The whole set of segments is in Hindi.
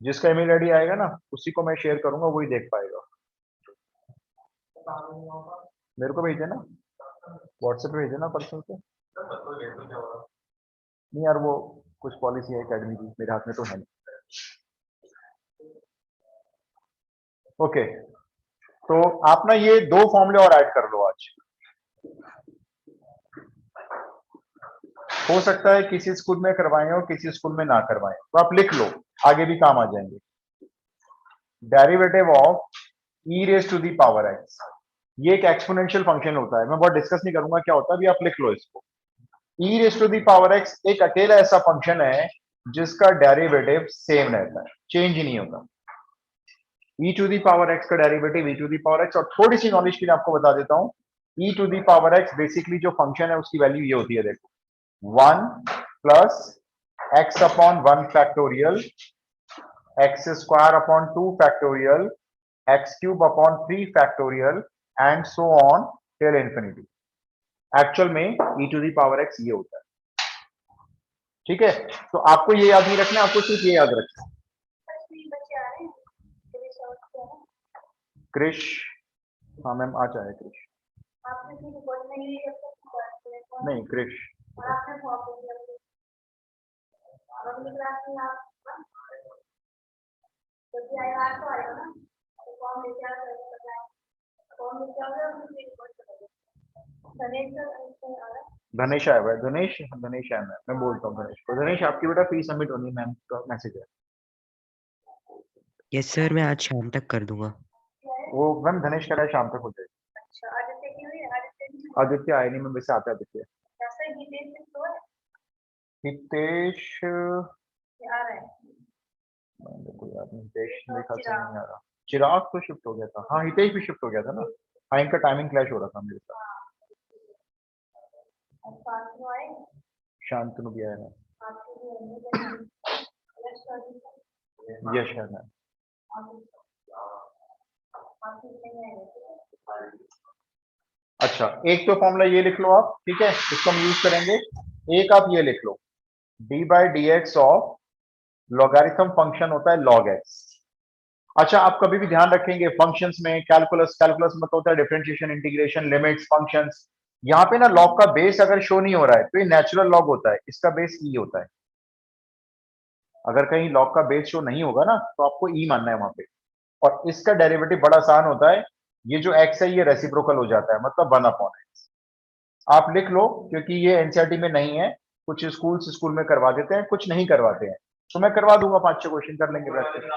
जिसका ईमेल आईडी आएगा ना उसी को मैं शेयर करूंगा, वही देख पाएगा। मेरे को भेज देना, व्हाट्सएप पे भेज देना पर्सनल पे। नहीं यार, वो कुछ पॉलिसी है एकेडमी की, मेरे हाथ में तो है नहीं। ओके, तो आप ना ये 2 फॉर्मूले और ऐड कर लो आज। हो सकता है किसी स्कूल में करवाएं और किसी स्कूल में ना करवाएं, तो आप लिख लो, आगे भी काम आ जाएंगे। Derivative of e raise to the power x, ये एक एक्सपोनेंशियल फंक्शन होता है, मैं बहुत डिस्कस नहीं करूंगा क्या होता है, अभी आप लिख लो इसको। E raise to the power x एक अकेला ऐसा फंक्शन है जिसका डेरिवेटिव सेम रहता है, चेंज ही नहीं होता। E to the power x का derivative e to the power x, और थोड़ी सी नॉलेज के लिए आपको बता देता हूं, e to the power x basically जो फंक्शन है उसकी वैल्यू ये होती है, देखो 1 plus x upon 1 factorial, x square upon 2 factorial, x cube upon 3 factorial and so on till infinity. Actual में e to the power x ये होता है। ठीक है, तो आपको ये याद नहीं रखना, आपको सिर्फ ये याद रखना। क्रिश, हाँ मैम आ जाए क्रिश। नहीं क्रिश, धनेश आया हुआ है, धनेश धनेश आया, मैं बोलता हूँ धनेश को। धनेश आपकी बेटा फीस सबमिट होनी है, मैम का मैसेज है। यस सर, मैं आज शाम तक कर दूंगा। वो मैम धनेश कह रहा है शाम तक हो जाएगी। आदित्य आए नहीं, मैं वैसे आता है आदित्य। हितेश देखो यार, हितेश मेरे ख्याल से नहीं आ रहा। चिराग तो शिफ्ट हो गया था, हाँ हितेश भी शिफ्ट हो गया था ना, हाँ इनका टाइमिंग क्लैश हो रहा था मेरे साथ। शांतनु भी आया ना, यश है मैम। अच्छा, एक तो फॉर्मूला ये लिख लो आप, ठीक है, इसको हम यूज करेंगे। एक आप ये लिख लो, d by d x of logarithm function होता है लॉग एक्स। अच्छा, आप कभी भी ध्यान रखेंगे फंक्शंस में, कैलकुलस कैलकुलस में तो होता है डिफरेंशिएशन, इंटीग्रेशन, लिमिट्स, फंक्शंस। यहाँ पे ना लॉग का बेस अगर शो नहीं हो रहा है तो ये नेचुरल लॉग होता है, इसका बेस ई होता है। अगर कहीं लॉग का बेस शो नहीं होगा ना तो आपको ई मानना है वहां पे। और इसका डेरिवेटिव बड़ा आसान होता है, ये जो एक्स है ये रेसिप्रोकल हो जाता है, मतलब 1/x। आप लिख लो, क्योंकि ये एनसीईआरटी में नहीं है, कुछ स्कूल में करवा देते हैं, कुछ नहीं करवाते हैं, तो मैं करवा दूंगा, 5-6 क्वेश्चन कर लेंगे बैठ के।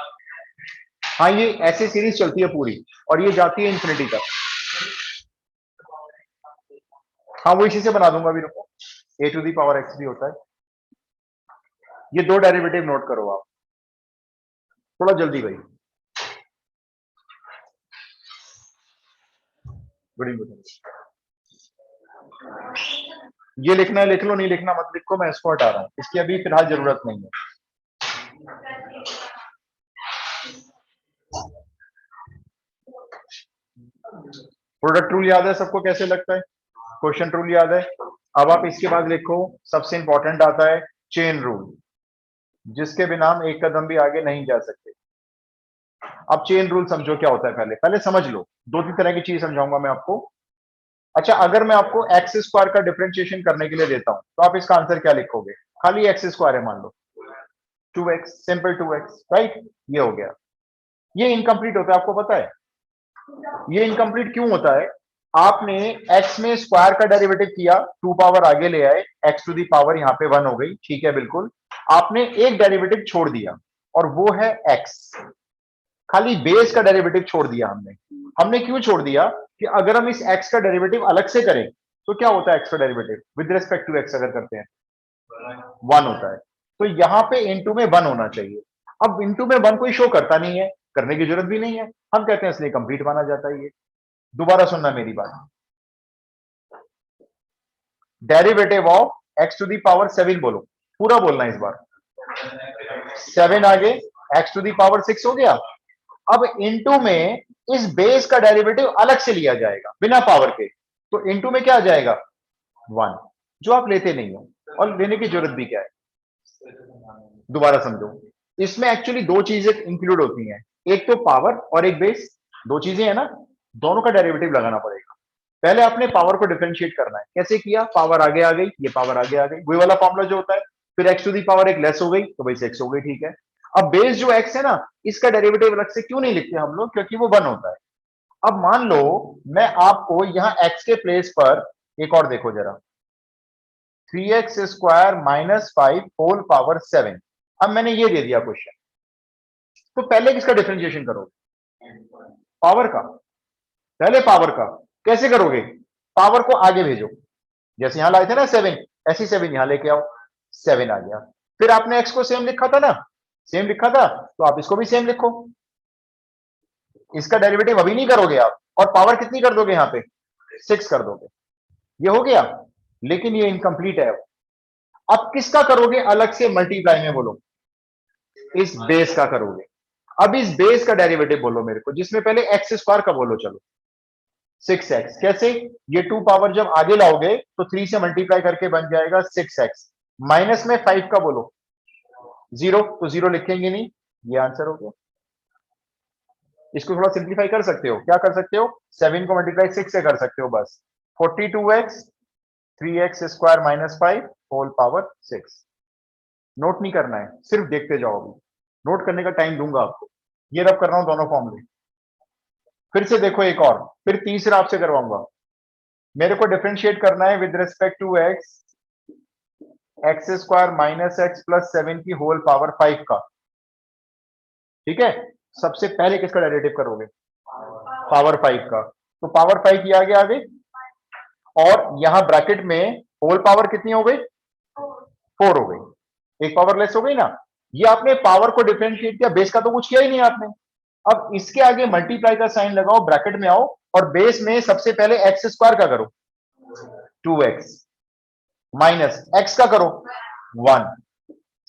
हाँ, ये ऐसी सीरीज चलती है पूरी और ये जाती है इंफिनिटी तक। हाँ, वो इसी से बना दूंगा अभी, रुको। ए टू दी पावर एक्स भी होता है। ये 2 डेरिवेटिव नोट करो आप, थोड़ा जल्दी भाई। बड़ी ये लिखना है लिख लो, नहीं लिखना मत लिखो, मैं इसको हटा रहा हूं, इसकी अभी फिलहाल जरूरत नहीं है। प्रोडक्ट रूल याद है सबको, कैसे लगता है? क्वेश्चन रूल याद है? अब आप इसके बाद लिखो, सबसे इंपॉर्टेंट आता है चेन रूल, जिसके बिना हम एक कदम भी आगे नहीं जा सकते। अब चेन रूल समझो क्या होता है, पहले पहले समझ लो। 2-3 तरह की चीज समझाऊंगा मैं आपको। अच्छा, अगर मैं आपको एक्स स्क्वायर का डिफरेंशिएशन करने के लिए देता हूं तो आप इसका आंसर क्या लिखोगे? खाली एक्स स्क्वायर है मान लो, 2x, सिंपल 2x, राइट? ये हो गया। ये इनकम्प्लीट होता है, आपको पता है ये इनकम्प्लीट क्यों होता है? आपने x में स्क्वायर का डेरिवेटिव किया, 2 पावर आगे ले आए, x टू दी पावर यहाँ पे 1 हो गई, ठीक है बिल्कुल। आपने एक डेरिवेटिव छोड़ दिया और वो है x, खाली बेस का डेरिवेटिव छोड़ दिया हमने। हमने क्यों छोड़ दिया? कि अगर हम इस x का डेरिवेटिव अलग से करें तो क्या होता है x का derivative with respect to x अगर करते हैं? 1 होता है। तो यहां पे इनटू में 1 होना चाहिए। अब इनटू में 1 कोई शो करता नहीं है, करने की जरूरत भी नहीं है, हम कहते हैं इसलिए कंप्लीट माना जाता है ये। दोबारा सुनना मेरी बात, derivative of x to the power 7 बोलो, पूरा बोलना इस बार। 7 आगे x टू दी पावर 6 हो गया। अब इनटू में इस बेस का डेरिवेटिव अलग से लिया जाएगा बिना पावर के, तो इनटू में क्या आ जाएगा? 1, जो आप लेते नहीं हो, और लेने की जरूरत भी क्या है? दोबारा समझो, इसमें एक्चुअली दो चीजें इंक्लूड होती हैं, एक तो पावर और एक बेस, दो चीजें है ना, दोनों का डेरिवेटिव लगाना पड़ेगा। पहले आपने पावर को डिफरेंशिएट करना है, कैसे किया, पावर आगे आ गई, ये पावर आगे आ गई, वही वाला फॉर्मूला जो होता है, फिर एक्स टू दी पावर एक लेस हो गई तो वैसे एक्स हो गई, ठीक है। अब बेस जो एक्स है ना, इसका डेरिवेटिव अलग से क्यों नहीं लिखते हम लोग, क्योंकि वो 1 होता है। अब मान लो मैं आपको यहां एक्स के प्लेस पर एक और देखो जरा, 3x square minus 5 whole power 7। अब मैंने ये दे दिया क्वेश्चन, तो पहले किसका डिफरेंशिएशन करोगे, पावर का, पहले पावर का। कैसे करोगे, पावर को आगे भेजो, जैसे यहां लाए थे ना 7, ऐसी 7 यहां लेके आओ, 7 आ गया। फिर आपने x को सेम लिखा था ना, सेम लिखा था, तो आप इसको भी सेम लिखो। इसका डेरिवेटिव अभी नहीं करोगे आप, और पावर कितनी कर दोगे यहां पे, 6 कर दोगे, ये हो गया। लेकिन ये इनकम्प्लीट है। अब किसका करोगे अलग से मल्टीप्लाई में, बोलो, इस बेस का करोगे। अब इस बेस का डेरिवेटिव बोलो मेरे को, जिसमें पहले एक्स स्क्वायर का बोलो, चलो 6x। कैसे, ये 2 पावर जब आगे लाओगे तो 3 से मल्टीप्लाई करके बन जाएगा 6x, माइनस में 5 का बोलो 0, तो 0 लिखेंगे नहीं, ये आंसर हो गया। इसको थोड़ा सिंप्लीफाई कर सकते हो, क्या कर सकते हो, 7 को मल्टीप्लाई 6 से कर सकते हो बस, 42x 3x square minus 5 whole power 6। Note नहीं करना है, सिर्फ देखते जाओ, अभी नोट करने का टाइम दूंगा आपको। ये रब कर रहा हूं दोनों फॉर्मूले, फिर से देखो एक और, फिर तीसरा आपसे करवाऊंगा। मेरे को डिफरेंशिएट करना है with respect to x square minus x plus 7 की होल पावर 5 का, ठीक है। सबसे पहले किसका डेरिवेटिव करोगे, पावर 5 का, तो पावर 5 की आगे आ गई, और यहां ब्रैकेट में होल पावर कितनी हो गई, 4 हो गई, एक पावर लेस हो गई ना। ये आपने पावर को डिफरेंशिएट किया, बेस का तो कुछ किया ही नहीं आपने। अब इसके आगे मल्टीप्लाई का साइन लगाओ, ब्रैकेट में आओ, और बेस में सबसे पहले एक्स स्क्वायर का करो 2x, माइनस एक्स का करो 1,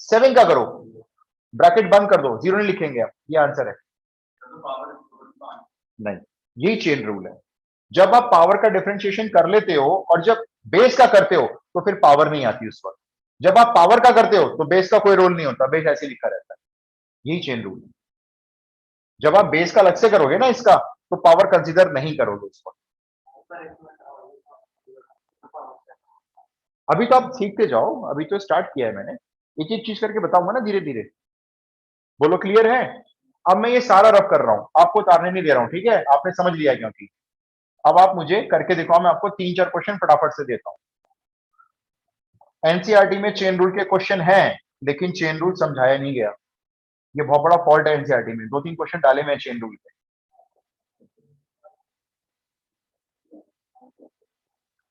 7 का करो, ब्रैकेट बंद कर दो, 0 नहीं लिखेंगे आप, ये आंसर है। नहीं, यही चेन रूल है, जब आप पावर का डिफरेंशिएशन कर लेते हो और जब बेस का करते हो तो फिर पावर नहीं आती उस वक्त। जब आप पावर का करते हो तो बेस का कोई रोल नहीं होता, बेस ऐसे लिखा रहता है, यही चेन रूल है। जब आप बेस का अलग से करोगे ना इसका, तो पावर कंसीडर नहीं करोगे उस वक्त। अभी तो आप सीखते जाओ, अभी तो स्टार्ट किया है मैंने, एक एक चीज करके बताऊंगा ना धीरे धीरे। बोलो क्लियर है। अब मैं ये सारा रब कर रहा हूं, आपको उतारने नहीं दे रहा हूं, ठीक है, आपने समझ लिया है क्योंकि। अब आप मुझे करके दिखाओ, मैं आपको 3-4 क्वेश्चन फटाफट से देता हूं। एनसीईआरटी में चेन रूल के क्वेश्चन हैं, लेकिन चेन रूल समझाया नहीं गया, ये बहुत बड़ा फॉल्ट है एनसीईआरटी में। 2-3 क्वेश्चन डाले मैं चेन रूल पे,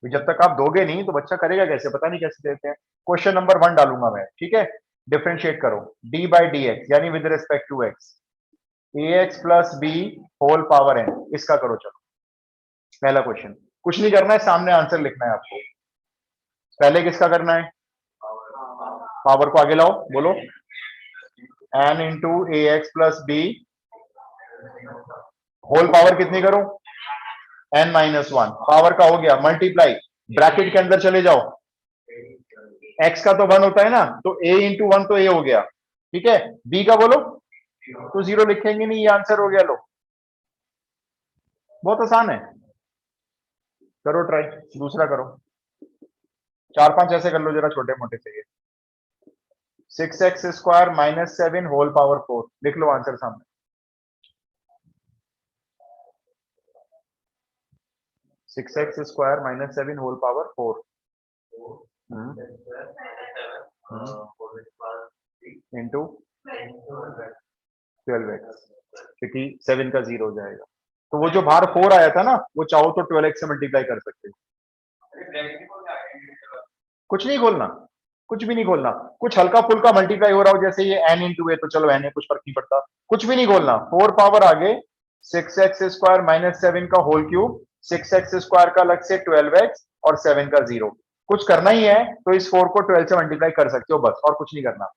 जब तक आप दोगे नहीं तो बच्चा करेगा कैसे, पता नहीं कैसे देते हैं। क्वेश्चन नंबर 1 डालूंगा मैं, ठीक है। डिफरेंशिएट करो डी बाई डी एक्स, यानी with respect to x, a x plus b whole power n, इसका करो। चलो पहला क्वेश्चन, कुछ नहीं करना है, सामने आंसर लिखना है आपको। पहले किसका करना है, पावर को आगे लाओ, बोलो n into a x plus b whole power कितनी करूं, एन माइनस 1, पावर का हो गया, मल्टीप्लाई, ब्रैकेट के अंदर चले जाओ, एक्स का तो 1 होता है ना, तो a इंटू 1 तो a हो गया, ठीक है। b का बोलो, तो 0 लिखेंगे नहीं, ये आंसर हो गया। लो बहुत आसान है, करो ट्राई, दूसरा करो, 4-5 ऐसे कर लो जरा छोटे मोटे से। 6x square minus 7 whole power 4, लिख लो आंसर सामने। 6x square minus 7 whole power 4 into 12x, क्योंकि 7 का 0 हो जाएगा, तो वो जो बाहर 4 आया था ना, वो चाहो तो 12x से मल्टीप्लाई कर सकते हो। कुछ नहीं खोलना, कुछ भी नहीं खोलना, कुछ हल्का फुल्का मल्टीप्लाई हो रहा हो, जैसे ये n इंटू ए, तो चलो n है, कुछ फर्क नहीं पड़ता, कुछ भी नहीं खोलना। 4 पावर आगे 6x स्क्वायर माइनस 7 का होल क्यूब, 6x स्क्वायर का अलग से 12x और 7 का 0। कुछ करना ही है तो इस 4 को 12 से मल्टीप्लाई कर सकते हो बस, और कुछ नहीं करना।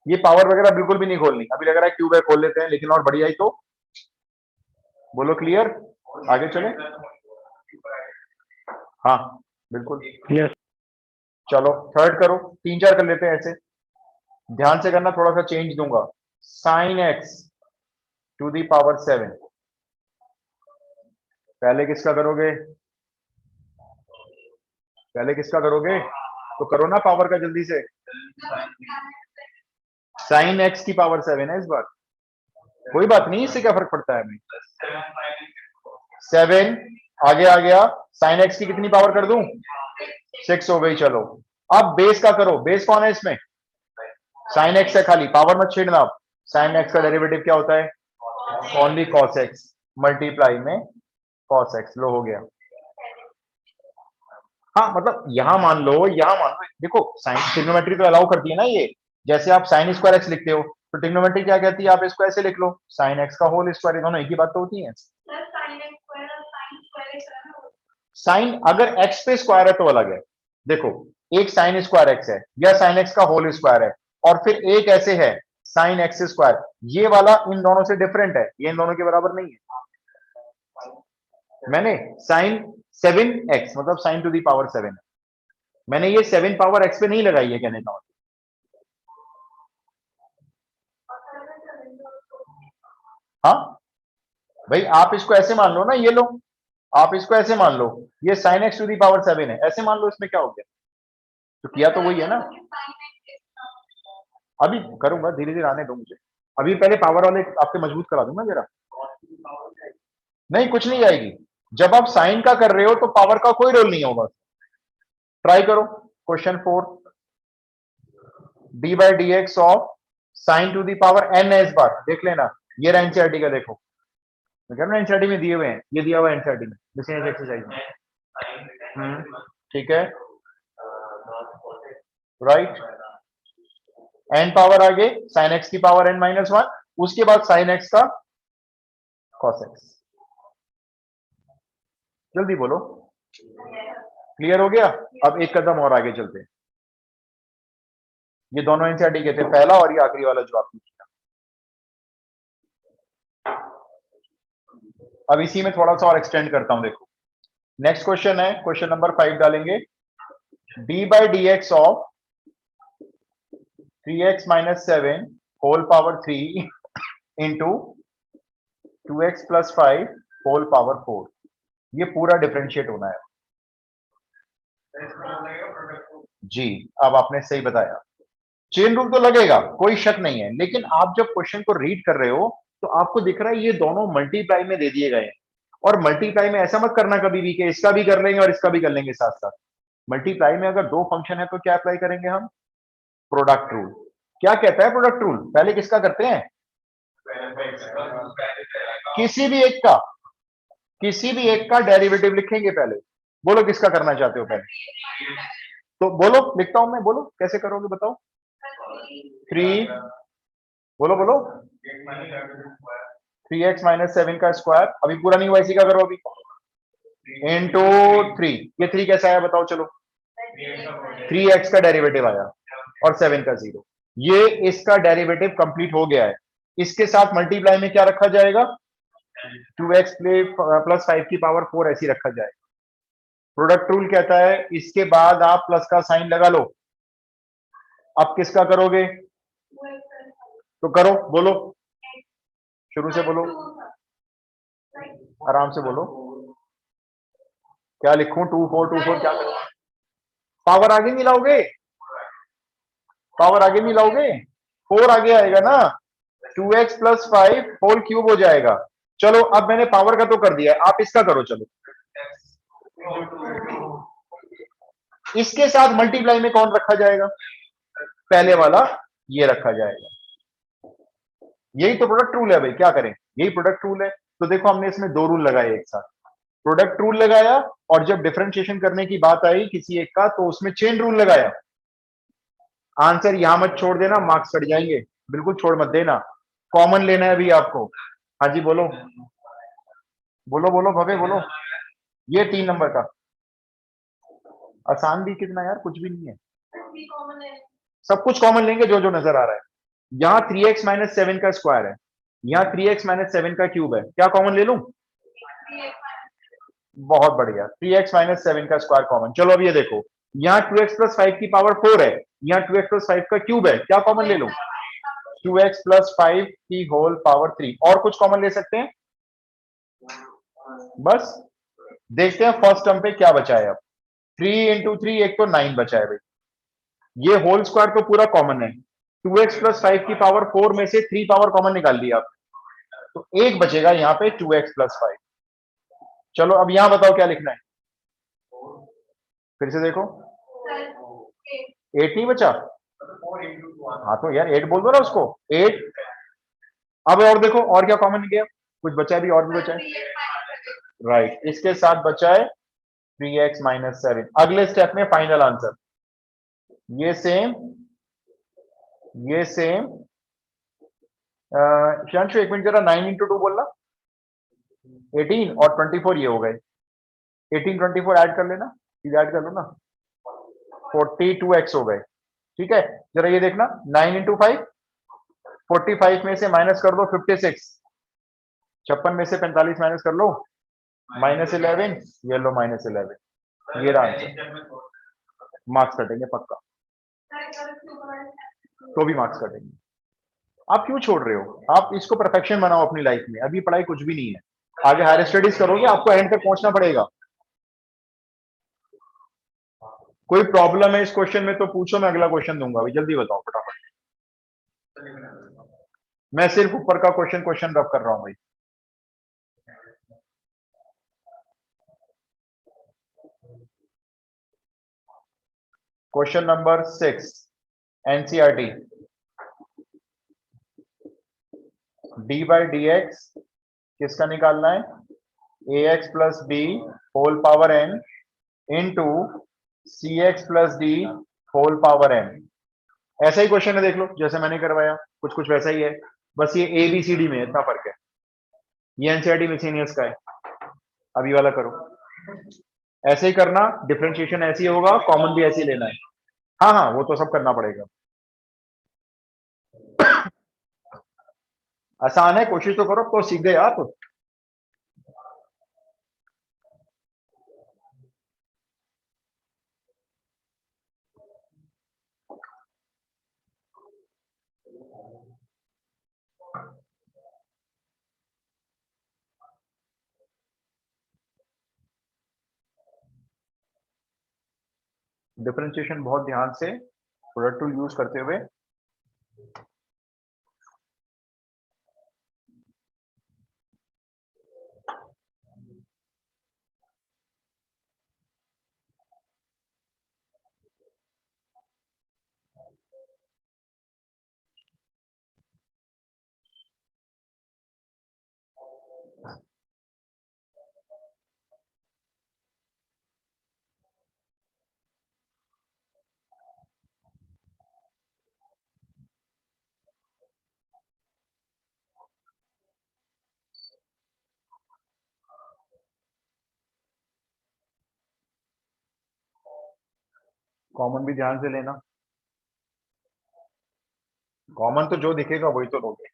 ये पावर वगैरह बिल्कुल भी नहीं खोलनी। अभी लग रहा है क्यूब है, खोल लेते हैं, लेकिन और बढ़िया ही तो बोलो क्लियर, आगे चले। हाँ बिल्कुल, यस चलो थर्ड करो, 3-4 कर लेते हैं ऐसे। ध्यान से करना, थोड़ा सा चेंज दूंगा, sine x to the power 7। पहले किसका करोगे, पहले किसका करोगे, तो करो ना पावर का जल्दी से। साइन एक्स की पावर 7 है इस बार, कोई बात नहीं, इससे क्या फर्क पड़ता है हमें। 7 आगे आ गया, साइन एक्स की कितनी पावर कर दूं, 6 हो गई। चलो अब बेस का करो, बेस कौन है इसमें, साइन एक्स है खाली, पावर मत छेड़ना। आप साइन एक्स का डेरिवेटिव क्या होता है, ओनली कॉस एक्स मल्टीप्लाई में कॉस एक्स। लो हो गया। हाँ मतलब यहां मान लो, यहां मान लो, देखो साइन ट्रिग्नोमेट्री तो अलाउ करती है ना ये, जैसे आप साइन स्क्वायर एक्स लिखते हो तो ट्रिग्नोमेट्री क्या कहती है, आप इसको ऐसे लिख लो, साइन एक्स का होल स्क्वायर। दोनों एक ही बात तो होती है। साइन अगर एक्स पे स्क्वायर है तो अलग है, देखो एक साइन स्क्वायर एक्स है या साइन एक्स का होल स्क्वायर है, और फिर एक ऐसे है साइन एक्स स्क्वायर, ये वाला इन दोनों से डिफरेंट है, ये इन दोनों के बराबर नहीं है। मैंने साइन 7x मतलब साइन टू दी पावर 7, मैंने ये 7 पावर x पे नहीं लगाई है कहने का मतलब। हाँ भाई आप इसको ऐसे मान लो ना, ये लो, आप इसको ऐसे मान लो, ये sine x to the power 7 है, ऐसे मान लो, इसमें क्या हो गया, तो किया तो वही है ना। अभी करूंगा, धीरे धीरे आने दो मुझे, अभी पहले पावर वाले आपके मजबूत करा दूंगा जरा। नहीं कुछ नहीं जाएगी, जब आप साइन का कर रहे हो तो पावर का कोई रोल नहीं होगा। ट्राई करो question 4, d by d x of sine to the power n है इस बार, देख लेना, ये रहा एनसीईआरटी का, देखो मैं कह रहा हूं एनसीईआरटी में दिए हुए हैं, ये दिया हुआ है एनसीईआरटी में मिसलेनियस एक्सरसाइज में। ठीक है, राइट, n पावर आगे साइन एक्स की पावर n माइनस 1, उसके बाद साइन एक्स का कॉस एक्स। जल्दी बोलो, क्लियर हो गया। अब एक कदम और आगे चलते हैं, ये दोनों एनसीईआरटी के थे, पहला और ये आखिरी वाला जो आपने किया। अब इसी में थोड़ा सा और एक्सटेंड करता हूं, देखो नेक्स्ट क्वेश्चन है, क्वेश्चन नंबर 5 डालेंगे, d by d x of 3x minus 7 whole power 3 into 2x plus 5 whole power 4, ये पूरा डिफरेंशिएट होना है जी। अब आपने सही बताया, चेन रूल तो लगेगा, कोई शक नहीं है, लेकिन आप जब क्वेश्चन को रीड कर रहे हो तो आपको दिख रहा है ये दोनों मल्टीप्लाई में दे दिए गए हैं, और मल्टीप्लाई में ऐसा मत करना कभी भी कि इसका भी कर लेंगे और इसका भी कर लेंगे साथ साथ। मल्टीप्लाई में अगर दो फंक्शन है तो क्या अप्लाई करेंगे हम, प्रोडक्ट रूल। क्या कहता है प्रोडक्ट रूल, पहले किसका करते हैं, किसी भी एक का, किसी भी एक का डेरिवेटिव लिखेंगे पहले। बोलो किसका करना चाहते हो पहले, तो बोलो, लिखता हूं मैं, बोलो कैसे करोगे बताओ। 3, बोलो बोलो, 3x माइनस 7 का स्क्वायर, अभी पूरा नहीं हुआ, इसी का करो अभी, इंटू 3, ये 3 कैसा आया बताओ चलो, 3x का डेरिवेटिव आया और 7 का 0, ये इसका डेरिवेटिव कंप्लीट हो गया है। इसके साथ मल्टीप्लाई में क्या रखा जाएगा, 2x प्लस 5 की पावर 4 ऐसी रखा जाएगा। प्रोडक्ट रूल कहता है इसके बाद आप प्लस का साइन लगा लो। अब किसका करोगे, तो करो, बोलो शुरू से बोलो, आराम से बोलो, क्या लिखूं, 2 4 2 4 क्या करूं, पावर आगे नहीं लाओगे, पावर आगे नहीं लाओगे, 4 आगे आएगा ना, 2x प्लस 5 होल क्यूब हो जाएगा। चलो अब मैंने पावर का तो कर दिया, आप इसका करो चलो। इसके साथ मल्टीप्लाई में कौन रखा जाएगा, पहले वाला ये रखा जाएगा। यही तो प्रोडक्ट रूल है भाई, क्या करें, यही प्रोडक्ट रूल है। तो देखो हमने इसमें दो रूल लगाए एक साथ, प्रोडक्ट रूल लगाया, और जब डिफरेंशिएशन करने की बात आई किसी एक का तो उसमें चेन रूल लगाया। आंसर यहां मत छोड़ देना, मार्क्स कट जाएंगे, बिल्कुल छोड़ मत देना, कॉमन लेना है अभी आपको। हाँ जी बोलो, बोलो बोलो भवे बोलो, ये 3 नंबर का, आसान भी कितना यार, कुछ भी नहीं है, सब कुछ कॉमन लेंगे जो जो नजर आ रहा है। यहाँ 3x माइनस 7 का स्क्वायर है, यहाँ 3x माइनस 7 का क्यूब है, क्या कॉमन ले लूं, बहुत बढ़िया, 3x माइनस 7 का स्क्वायर कॉमन। चलो अब ये देखो, यहाँ 2x प्लस 5 की पावर 4 है, यहाँ 2x प्लस 5 का क्यूब है, क्या कॉमन ले लो? 2x प्लस 5 की होल पावर 3। और कुछ कॉमन ले सकते हैं? बस देखते हैं फर्स्ट टर्म पे क्या बचा है। अब 3 इंटू 3 एक तो 9 बचा है भाई, ये होल स्क्वायर तो पूरा कॉमन है। 2x प्लस 5 की पावर 4 में से 3 पावर कॉमन निकाल लिया आप, तो एक बचेगा यहाँ पे 2x प्लस 5। चलो अब यहां बताओ क्या लिखना है, फिर से देखो। 8 नहीं बचा? हाँ तो यार 8 बोल दो ना उसको, 8। अब और देखो और क्या कॉमन गया, कुछ बचा भी, और भी बचा है। राइट, इसके साथ बचा है 3x माइनस 7। अगले स्टेप में फाइनल आंसर ये सेम, ये सेम। शांशु एक मिनट जरा, 9 इंटू 2 बोलना, 18 और 24 ये हो गए। 18 24 ऐड कर लेना, सीधे ऐड कर लो ना, 42x हो गए। ठीक है, जरा ये देखना, 9 इंटू 5, 45 में से माइनस कर दो 56, 56 में से 45 माइनस कर लो, -11, ये लो -11, ये रहा आंसर। मार्क्स कटेंगे पक्का, तो भी मार्क्स कटेंगे। आप क्यों छोड़ रहे हो? आप इसको परफेक्शन बनाओ अपनी लाइफ में, अभी पढ़ाई कुछ भी नहीं है, आगे हायर स्टडीज करोगे, आपको एंड तक पहुंचना पड़ेगा। कोई प्रॉब्लम है इस क्वेश्चन में तो पूछो, मैं अगला क्वेश्चन दूंगा, अभी जल्दी बताओ फटाफट। मैं सिर्फ ऊपर का क्वेश्चन क्वेश्चन रब कर रहा हूं भाई। Question number 6 NCERT, d by d x किसका निकालना है? A x plus b whole power n into c x plus d whole power n. ऐसा ही क्वेश्चन है, देख लो जैसे मैंने करवाया, कुछ कुछ वैसा ही है, बस ये ए बी सी डी में इतना फर्क है। ये एनसीईआरटी मिसलेनियस का है, अभी वाला करो। ऐसे ही करना, डिफरेंशिएशन ऐसे ही होगा, कॉमन भी ऐसे ही लेना है। हाँ हाँ, वो तो सब करना पड़ेगा। आसान है, कोशिश तो करो, तो सीख गए आप। डिफरेंशिएशन बहुत ध्यान से प्रोडक्ट टूल यूज करते हुए। कॉमन भी ध्यान से लेना, कॉमन तो जो दिखेगा वही तो लोगे।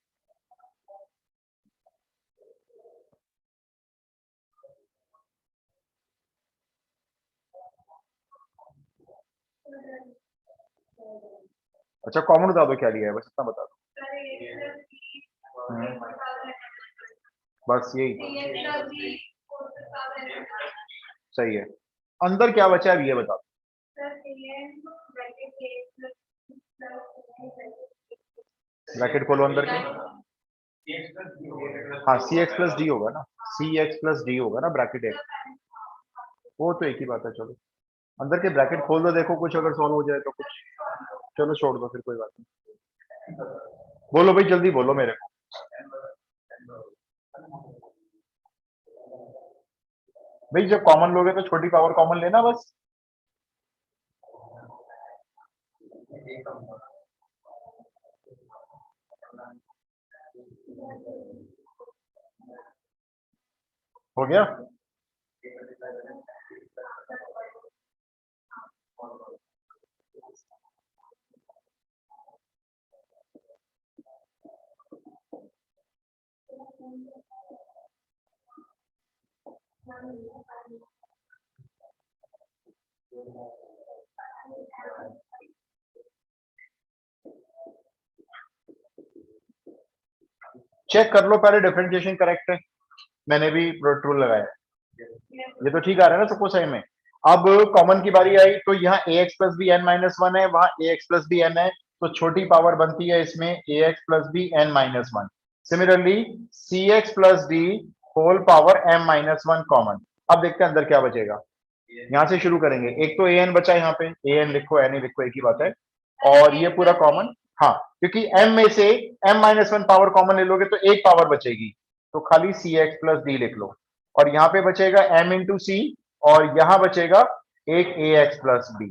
अच्छा कॉमन बता दो क्या लिया है, बस इतना बता दो। बस यही सही है। अंदर क्या बचा है ये बता दो। ब्रैकेट खोलो अंदर के। हाँ सी एक्स प्लस डी होगा ना, सी एक्स प्लस डी होगा ना ब्रैकेट एक, वो तो एक ही बात है। चलो अंदर के ब्रैकेट खोल दो, देखो कुछ अगर सॉल्व हो जाए तो कुछ, चलो छोड़ दो फिर, कोई बात नहीं। बोलो भाई जल्दी बोलो मेरे को। भाई जब कॉमन लोगे तो छोटी पावर कॉमन लेना बस। हो गया। चेक कर लो पहले डिफरेंशिएशन करेक्ट है, मैंने भी प्रोडक्ट रूल लगाया, ये तो ठीक आ रहा है ना सबको सही में। अब कॉमन की बारी आई तो यहाँ ax plus b n minus one है, वहां ax प्लस बी एन है, तो छोटी पावर बनती है इसमें ax plus b n minus one. Similarly cx plus d whole power m minus one common. अब देखते हैं अंदर क्या बचेगा, यहां से शुरू करेंगे। एक तो an बचा यहाँ पे, an लिखो n लिखो एक ही बात है, और ये पूरा कॉमन, हाँ क्योंकि m में से m minus one power common ले लोगे तो एक पावर बचेगी, तो खाली cx प्लस डी लिख लो, और यहाँ पे बचेगा m इंटू सी, और यहां बचेगा एक ax प्लस बी।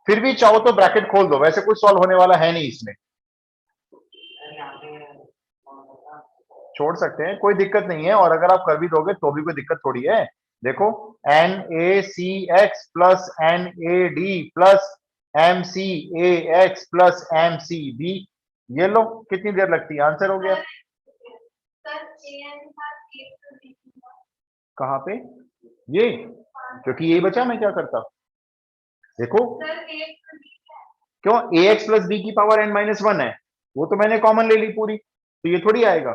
फिर भी चाहो तो ब्रैकेट खोल दो, वैसे कुछ सॉल्व होने वाला है नहीं इसमें, छोड़ सकते हैं कोई दिक्कत नहीं है, और अगर आप कर भी दोगे तो भी कोई दिक्कत थोड़ी है। देखो n a c x plus n a d plus m c a x plus m c b, ये लो कितनी देर लगती है, आंसर हो गया। कहां पे ये, क्योंकि यही बचा, मैं क्या करता, देखो क्यों ए एक्स प्लस बी की पावर एन माइनस वन है, वो तो मैंने कॉमन ले ली पूरी, तो ये थोड़ी आएगा,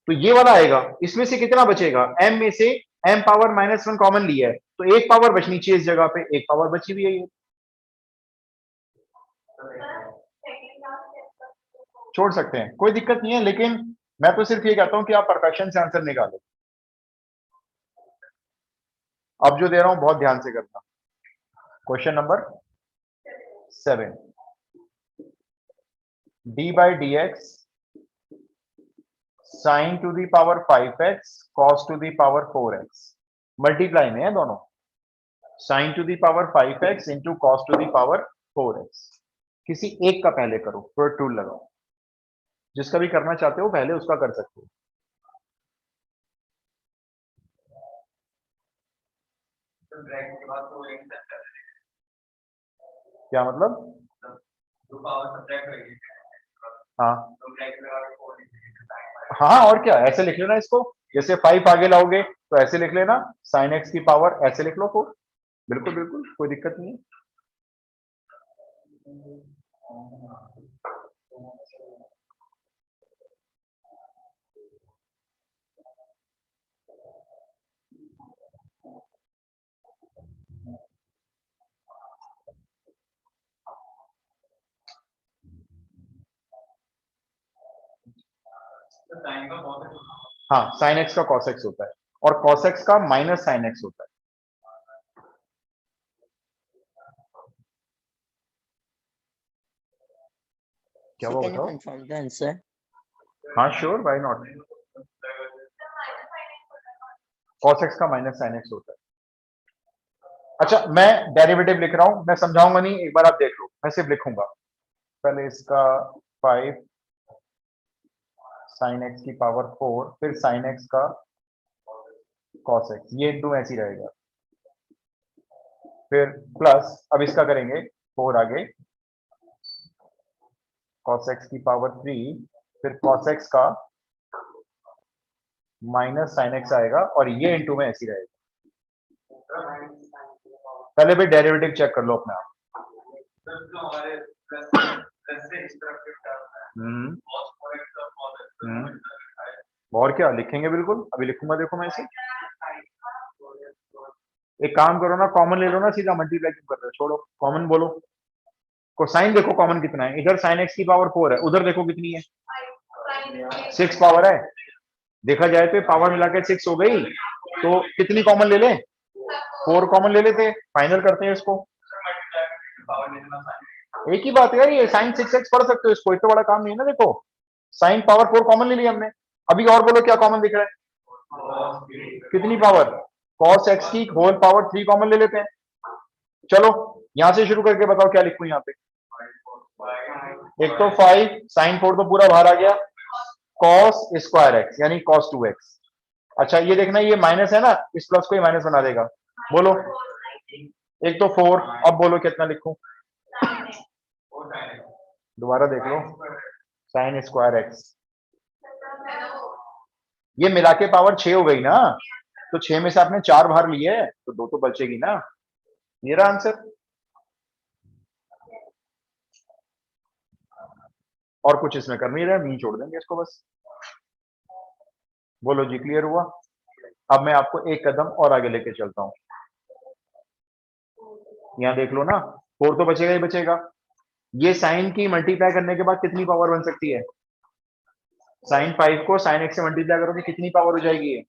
तो ये वाला आएगा। इसमें से कितना बचेगा, m में से m power minus one common लिया है, तो एक पावर बचनी चाहिए इस जगह पे, एक पावर बची हुई है ये, छोड़ सकते हैं कोई दिक्कत नहीं है, लेकिन मैं तो सिर्फ ये कहता हूं कि आप परफेक्शन से आंसर निकालो। अब जो दे रहा हूं बहुत ध्यान से करना, question number 7, d by d x sine to the power 5x cos to the power 4x, multiply में है दोनों, sine to the power 5x into cos to the power 4x। किसी एक का पहले करो, प्रोडक्ट रूल लगाओ, जिसका भी करना चाहते हो पहले उसका कर सकते हो। क्या मतलब, हाँ हाँ और क्या, ऐसे लिख लेना इसको, जैसे 5 आगे लाओगे तो ऐसे लिख लेना, साइन एक्स की पावर ऐसे लिख लो 4, बिल्कुल बिल्कुल कोई दिक्कत नहीं है। हाँ साइन एक्स का कॉस एक्स होता है, और कॉस एक्स का माइनस साइन एक्स होता है। क्या So वो can you बताओ, confirm the answer? हाँ sure why not, cos x का माइनस साइन एक्स होता है। अच्छा मैं डेरिवेटिव लिख रहा हूं, मैं समझाऊंगा नहीं, एक बार आप देख लो, मैं सिर्फ लिखूंगा, पहले इसका 5 साइन एक्स की पावर 4, फिर साइन एक्स का कॉस एक्स, ये इंटू ऐसे ही रहेगा, फिर प्लस, अब इसका करेंगे 4 आगे, कॉस एक्स की पावर 3, फिर कॉस एक्स का माइनस साइन एक्स आएगा, और ये इंटू में ऐसे ही रहेगा। पहले भी डेरिवेटिव चेक कर लो अपने आप। और क्या लिखेंगे, बिल्कुल अभी लिखूंगा, देखो मैं इसे, एक काम करो ना, कॉमन ले लो ना, सीधा मल्टीप्लाई क्यों कर रहे हो, छोड़ो कॉमन बोलो, कोसाइन देखो कॉमन कितना है, इधर साइन एक्स की पावर 4 है, उधर देखो कितनी है, 6 पावर है, देखा जाए तो पावर मिला के 6 हो गई, तो कितनी कॉमन ले ले, 4 कॉमन ले लेते, फाइनल करते हैं इसको, एक ही बात है यार, ये साइन 6x पढ़ सकते हो इसको, इतना बड़ा काम नहीं है ना। देखो साइन पावर 4 कॉमन ले लिया हमने, अभी और बोलो क्या कॉमन दिख रहा है, कितनी पावर, cos x की होल पावर 3 कॉमन ले लेते हैं। चलो यहां से शुरू करके बताओ क्या लिखूं यहाँ पे, एक तो 5 साइन 4 तो पूरा बाहर आ गया, cos स्क्वायर एक्स यानी cos 2x। अच्छा ये देखना, ये माइनस है ना, इस प्लस को ही माइनस बना देगा, बोलो एक तो 4, अब बोलो कितना लिखूं, दोबारा देख लो, साइन स्क्वायर एक्स, ये मिला के पावर 6 हो गई ना, तो 6 में से आपने 4 बाहर लिए है, तो 2 तो बचेगी ना, मेरा आंसर। और कुछ इसमें कर नहीं रहे, मीन छोड़ देंगे इसको बस। बोलो जी, क्लियर हुआ? अब मैं आपको एक कदम और आगे लेके चलता हूं। यहां देख लो ना, 4 तो बचेगा ही बचेगा। ये साइन की मल्टीप्लाई करने के बाद कितनी पावर बन सकती है? साइन 5 को साइन एक्स से मल्टीप्लाई करोगे कितनी पावर हो जाएगी? ये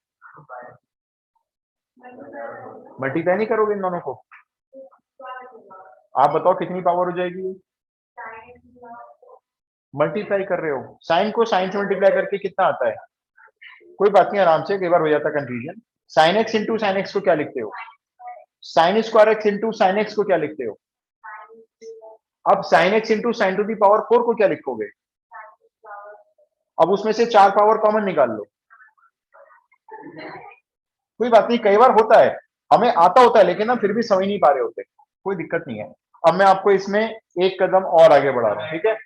मल्टीप्लाई नहीं करोगे इन दोनों को? आप बताओ कितनी पावर हो जाएगी? मल्टीप्लाई कर रहे हो, साइन को साइन से मल्टीप्लाई करके कितना आता है? कोई बात नहीं, आराम से, कई बार हो जाता है confusion. Sine x into sine x को क्या लिखते हो? Sine square x into sine x को क्या लिखते हो? अब sine x into sine to the power 4 को क्या लिखोगे? अब उसमें से 4 पावर कॉमन निकाल लो। कोई बात नहीं, कई बार होता है, हमें आता होता है लेकिन ना फिर भी समझ नहीं पा रहे होते, कोई दिक्कत नहीं है। अब मैं आपको इसमें एक कदम और आगे बढ़ा रहा हूं, ठीक है?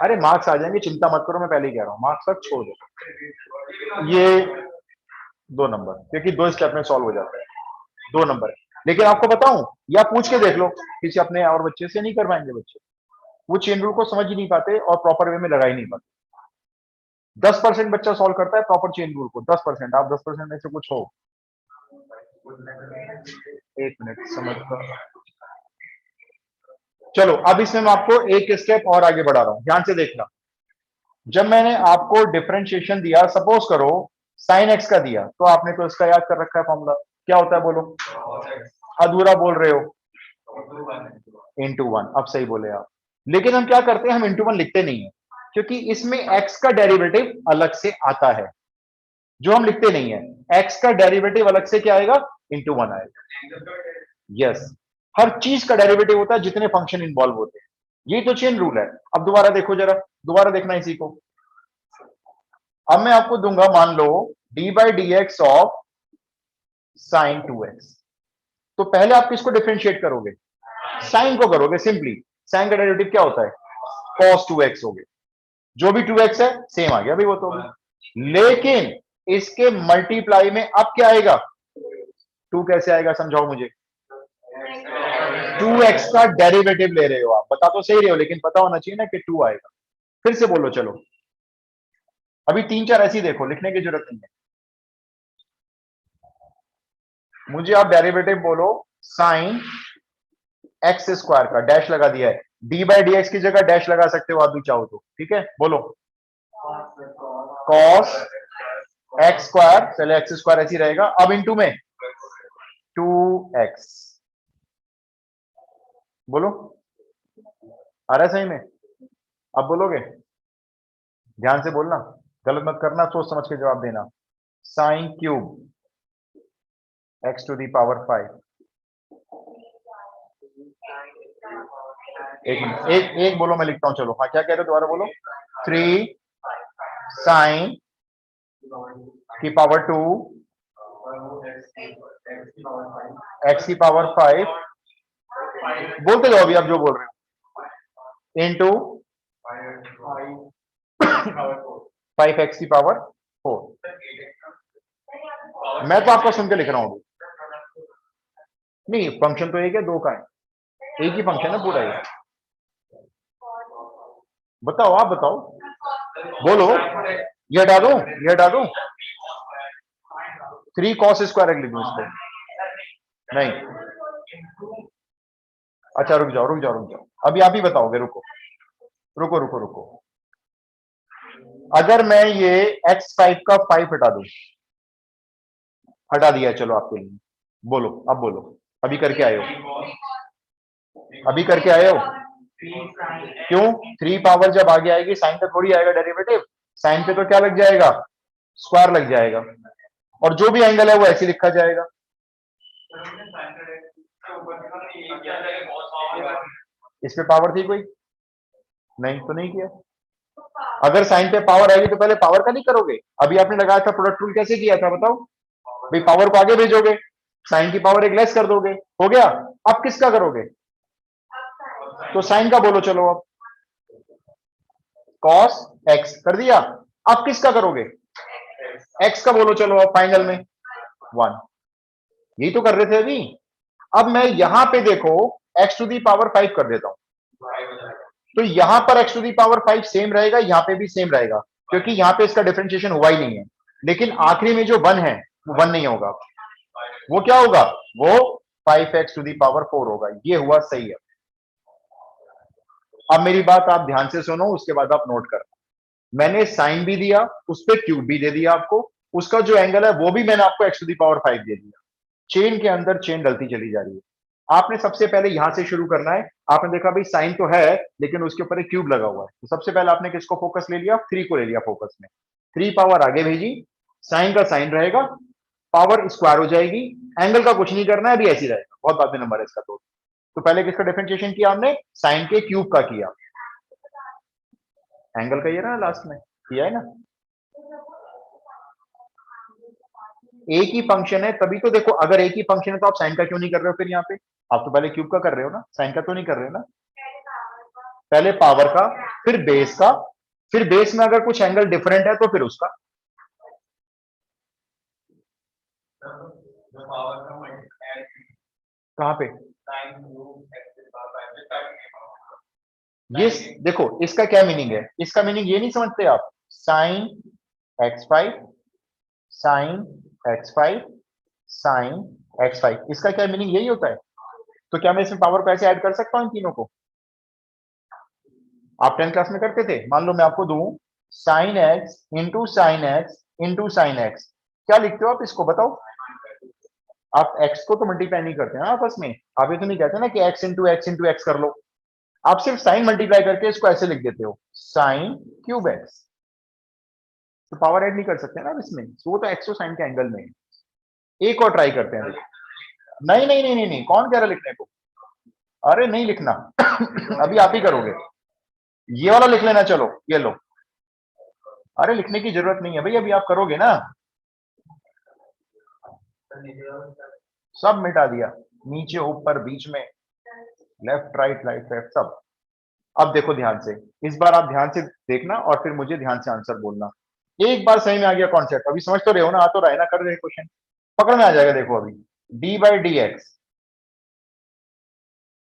अरे मार्क्स आ जाएंगे, चिंता मत करो, मैं पहले ही कह रहा हूं, मार्क्स तक छोड़ दो। ये 2 नंबर, क्योंकि 2 स्टेप में सॉल्व हो जाता है, 2 नंबर है। लेकिन आपको बताऊं, या पूछ के देख लो किसी अपने और बच्चे से, नहीं कर पाएंगे बच्चे, वो चेन रूल को समझ ही नहीं पाते और प्रॉपर वे में लगा ही नहीं पाते। 10% बच्चा सॉल्व करता है प्रॉपर चेन रूल को, 10%। आप 10% में से कुछ हो। एक मिनट समझ कर, चलो अब इसमें मैं आपको एक स्टेप और आगे बढ़ा रहा हूं, ध्यान से देखना। जब मैंने आपको डिफरेंशिएशन दिया, सपोज करो साइन एक्स का दिया, तो आपने तो इसका याद कर रखा है फॉर्मूला, क्या होता है बोलो? अधूरा बोल रहे हो? इंटू 1। अब सही बोले आप। लेकिन हम क्या करते हैं, हम इंटू 1 लिखते नहीं है, क्योंकि इसमें एक्स का डेरिवेटिव अलग से आता है, जो हम लिखते नहीं है। एक्स का डेरिवेटिव अलग से क्या आएगा? इंटू 1 आएगा। यस, हर चीज का डेरिवेटिव होता है जितने फंक्शन इन्वॉल्व होते हैं, ये तो चेन रूल है। अब दोबारा देखो जरा, दोबारा देखना इसी को। अब मैं आपको दूंगा, मान लो d by d x of sine 2x। तो पहले आप किसको डिफरेंशिएट करोगे? साइन को करोगे सिंपली। साइन का डेरिवेटिव क्या होता है? cos 2x हो गया, जो भी 2x है सेम आ गया भाई वो तो। लेकिन इसके मल्टीप्लाई में अब क्या आएगा? 2 कैसे आएगा, समझाओ मुझे। 2x का डेरिवेटिव ले रहे हो आप, बता तो सही रहे हो, लेकिन पता होना चाहिए ना कि 2 आएगा। फिर से बोलो, चलो अभी 3-4 ऐसी देखो, लिखने की जरूरत नहीं है मुझे। आप डेरिवेटिव बोलो साइन एक्स स्क्वायर का, डैश लगा दिया है, डी बाई डी एक्स की जगह डैश लगा सकते हो आप भी चाहो तो, ठीक है? बोलो कॉस एक्स स्क्वायर, चले एक्स स्क्वायर ऐसी रहेगा, अब इंटू में 2x। बोलो, आ रहा है सही में? अब बोलोगे? ध्यान से बोलना, गलत मत करना, सोच समझ के जवाब देना। Sine cube x to the power 5। एक मिनट, एक बोलो, मैं लिखता हूं, चलो। हाँ क्या कह रहे हो, दोबारा बोलो। 3 साइन की पावर 2 एक्स की पावर 5, बोलते जाओ अभी आप जो बोल रहे हो, इंटू 5x की पावर 4। मैं तो आपका सुन के लिख रहा हूं। नहीं, फंक्शन तो एक है, 2 का है, एक ही फंक्शन है पूरा ये। बताओ, आप बताओ, बोलो। ये हटा दो, ये हटा दो, 3 cos स्क्वायर लिख दूं इसको? नहीं, अच्छा रुक जाओ रुक जाओ रुक जाओ, अभी आप ही बताओगे, रुको रुको रुको रुको। अगर मैं ये x5 का 5 हटा दूं, हटा दिया चलो आपके लिए, बोलो, अब बोलो, अभी करके आए हो, अभी करके आए हो? क्यों? 3 पावर जब आगे आएगी साइन का थोड़ी आएगा डेरिवेटिव, साइन पे तो क्या लग जाएगा? स्क्वायर लग जाएगा, और जो भी एंगल है वो ऐसे लिखा जाएगा। इसमें पावर थी कोई? नहीं तो नहीं किया। अगर साइन पे पावर आएगी तो पहले पावर का नहीं करोगे? अभी आपने लगाया था प्रोडक्ट रूल, कैसे किया था बताओ भाई? पावर को आगे भेजोगे, साइन की पावर एक लेस कर दोगे, हो गया। अब किसका करोगे? तो साइन का बोलो चलो, अब cos x कर दिया, अब किसका करोगे? x का बोलो चलो, अब फाइनल में 1। यही तो कर रहे थे अभी। अब मैं यहां पे देखो x टू दी पावर 5 कर देता हूं, तो यहां पर x to the power 5 same रहेगा, यहां पे भी सेम रहेगा, क्योंकि यहां पे इसका डिफरेंशिएशन हुआ ही नहीं है। लेकिन आखिरी में जो 1 है वो 1 नहीं होगा, वो क्या होगा, वो 5x टू दी पावर 4 होगा। ये हुआ सही है। अब मेरी बात आप ध्यान से सुनो, उसके बाद आप नोट करना। मैंने साइन भी दिया, उस पर क्यूब भी दे दिया आपको, उसका जो एंगल है वो भी मैंने आपको x टू दी पावर 5 दे दिया। चेन के अंदर चेन डलती चली जा रही है। आपने सबसे पहले यहां से शुरू करना है। आपने देखा भाई साइन तो है लेकिन उसके ऊपर एक क्यूब लगा हुआ है, तो सबसे पहले आपने किसको फोकस ले लिया, 3 को ले लिया फोकस में। 3 पावर आगे भेजी, साइन का साइन रहेगा, पावर स्क्वायर हो जाएगी, एंगल का कुछ नहीं करना है, अभी ऐसे ही रहेगा, बहुत बाद में नंबर है इसका। तो पहले किसका डिफरेंशिएशन किया हमने, साइन के क्यूब का किया, एंगल का ये रहा लास्ट में किया है ना। एक ही फंक्शन है तभी तो, देखो अगर एक ही फंक्शन है तो आप साइन का क्यों नहीं कर रहे हो फिर यहाँ पे, आप तो पहले क्यूब का कर रहे हो ना, साइन का तो नहीं कर रहे हो ना। पहले पावर का, फिर बेस का, फिर बेस में अगर कुछ एंगल डिफरेंट है तो फिर उसका। कहां पे, ये देखो इसका क्या मीनिंग है, इसका मीनिंग ये नहीं समझते आप, sign x5 sign x5 sign x5, इसका क्या मीनिंग यही होता है। तो क्या मैं इसमें पावर को ऐसे ऐड कर सकता हूं इन तीनों को, आप 10th क्लास में करते थे। मान लो मैं आपको दूं sine x into sine x into sine x, क्या लिखते हो आप इसको बताओ। आप x को तो मल्टीप्लाई नहीं करते ना आपस में, आप ये तो नहीं कहते ना कि x इंटू एक्स कर लो, आप सिर्फ साइन मल्टीप्लाई करके इसको ऐसे लिख देते हो, साइन क्यूब एक्स। तो पावर ऐड नहीं कर सकते ना आप इसमें, तो वो तो एक्स और साइन के एंगल में है। एक और ट्राई करते हैं, नहीं नहीं नहीं नहीं नहीं, कौन कह रहा लिखने को, अरे नहीं लिखना अभी आप ही करोगे, ये वाला लिख लेना, चलो ये लो, अरे लिखने की जरूरत नहीं है भाई, अभी आप करोगे ना, सब मिटा दिया, नीचे ऊपर बीच में, लेफ्ट राइट लेफ्ट सब। अब देखो ध्यान से, इस बार आप ध्यान से देखना और फिर मुझे ध्यान से आंसर बोलना। एक बार सही में आ गया कॉन्सेप्ट, अभी समझ तो रहे हो ना, आ तो रहा है ना, कर रहे क्वेश्चन पकड़ में आ जाएगा। देखो अभी डी बाई डी एक्स,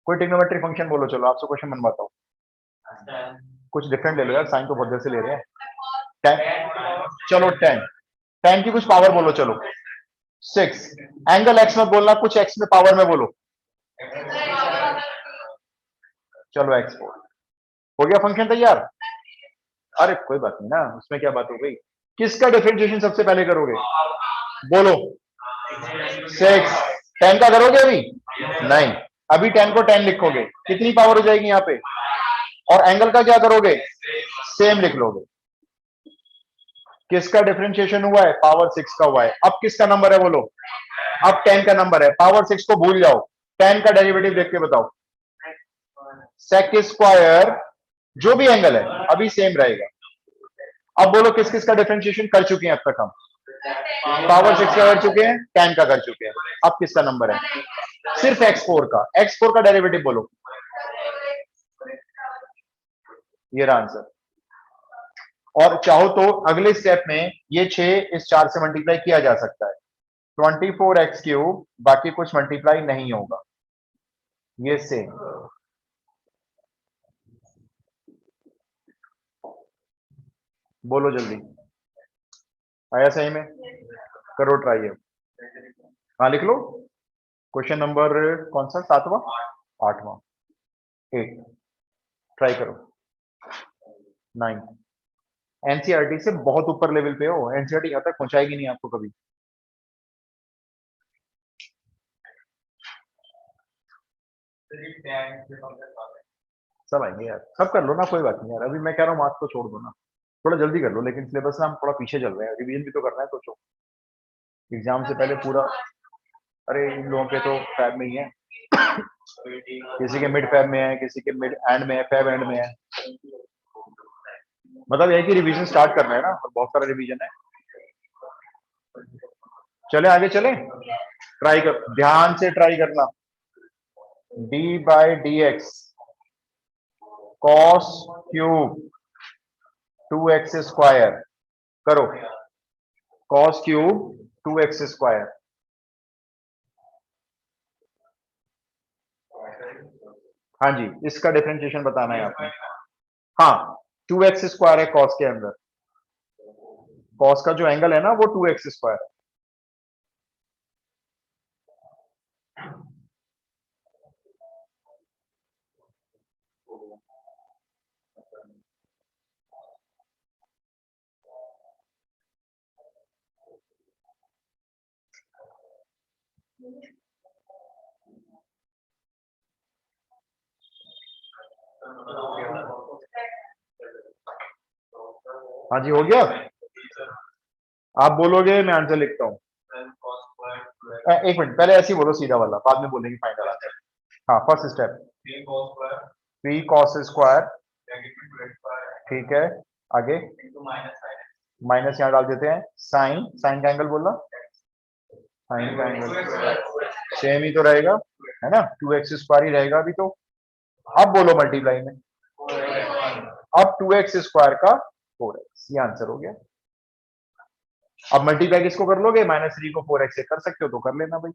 कोई ट्रिग्नोमेट्री फंक्शन बोलो, चलो आपसे क्वेश्चन बनवाता हूँ, कुछ डिफरेंट ले लो यार, साइन तो बहुत देर से ले रहे हैं। 10, चलो 10, 10 की कुछ पावर बोलो, चलो 6, एंगल एक्स में बोलना, कुछ एक्स में पावर में बोलो, चलो x4 हो गया फंक्शन तैयार। अरे कोई बात नहीं ना, उसमें क्या बात हो गई, किसका डिफरेंशिएशन सबसे पहले करोगे, बोलो 6, 10 का करोगे अभी नहीं, अभी 10 को 10 लिखोगे, कितनी पावर हो जाएगी यहाँ पे, और एंगल का क्या करोगे, सेम लिख लोगे। किसका डिफरेंशिएशन हुआ है, पावर 6 का हुआ है। अब किसका नंबर है बोलो, अब 10 का नंबर है, पावर 6 को भूल जाओ, 10 का डेरिवेटिव देख के बताओ, सेक स्क्वायर, जो भी एंगल है अभी सेम रहेगा। अब बोलो किस किस का डिफरेंशिएशन कर चुके हैं अब तक हम, पावर 6 का कर चुके हैं, 10 का कर चुके हैं, अब किसका नंबर है, सिर्फ x4 का, x4 का डेरिवेटिव बोलो, ये रहा आंसर। और चाहो तो अगले स्टेप में ये 6 इस 4 से मल्टीप्लाई किया जा सकता है, 24x3, बाकी कुछ मल्टीप्लाई नहीं होगा, ये सेम। बोलो जल्दी, आया सही में, करो ट्राई अब, हाँ लिख लो। क्वेश्चन नंबर कौन सा, 7वां 8वां 8, ट्राई करो 9। एनसीईआरटी से बहुत ऊपर लेवल पे हो, एनसीईआरटी यहाँ तक पहुंचाएगी नहीं आपको कभी। सब आएंगे यार, सब कर लो ना, कोई बात नहीं यार, अभी मैं कह रहा हूँ मार्क्स को छोड़ दो ना, थोड़ा जल्दी कर लो, लेकिन सिलेबस में हम थोड़ा पीछे चल रहे हैं, रिवीजन भी तो करना है, सोचो एग्जाम से पहले पूरा। अरे इन लोगों के तो फैब में ही है, किसी के मिड फैब में है, किसी के मिड एंड में है, फैब एंड में है, मतलब यह कि रिवीजन स्टार्ट करना है ना, और बहुत सारा रिवीजन है। चले आगे चले, ट्राई कर, ध्यान से ट्राई करना, D by d x cos cube 2x square, करो कॉस क्यूब 2x स्क्वायर, हाँ जी, इसका डिफरेंशिएशन बताना है आपने। हाँ, 2x स्क्वायर है कॉस के अंदर, कॉस का जो एंगल है ना वो 2x स्क्वायर है। हाँ जी, हो गया। आप बोलोगे, मैं आंसर लिखता हूँ। एक मिनट, पहले ऐसे ही बोलो सीधा वाला, बाद में बोलेंगे फाइनल आंसर। हाँ, फर्स्ट स्टेप 3 cos स्क्वायर, ठीक है, आगे माइनस यहाँ डाल देते हैं, साइन, साइन का एंगल बोलना, साइन का एंगल सेम ही तो रहेगा, है ना, 2x स्क्वायर ही रहेगा अभी तो। अब बोलो मल्टीप्लाई में, अब 2x स्क्वायर का 4x, ये आंसर हो गया। अब मल्टीप्लाई किसको कर लोगे, -3 को 4x से कर सकते हो तो कर लेना भाई।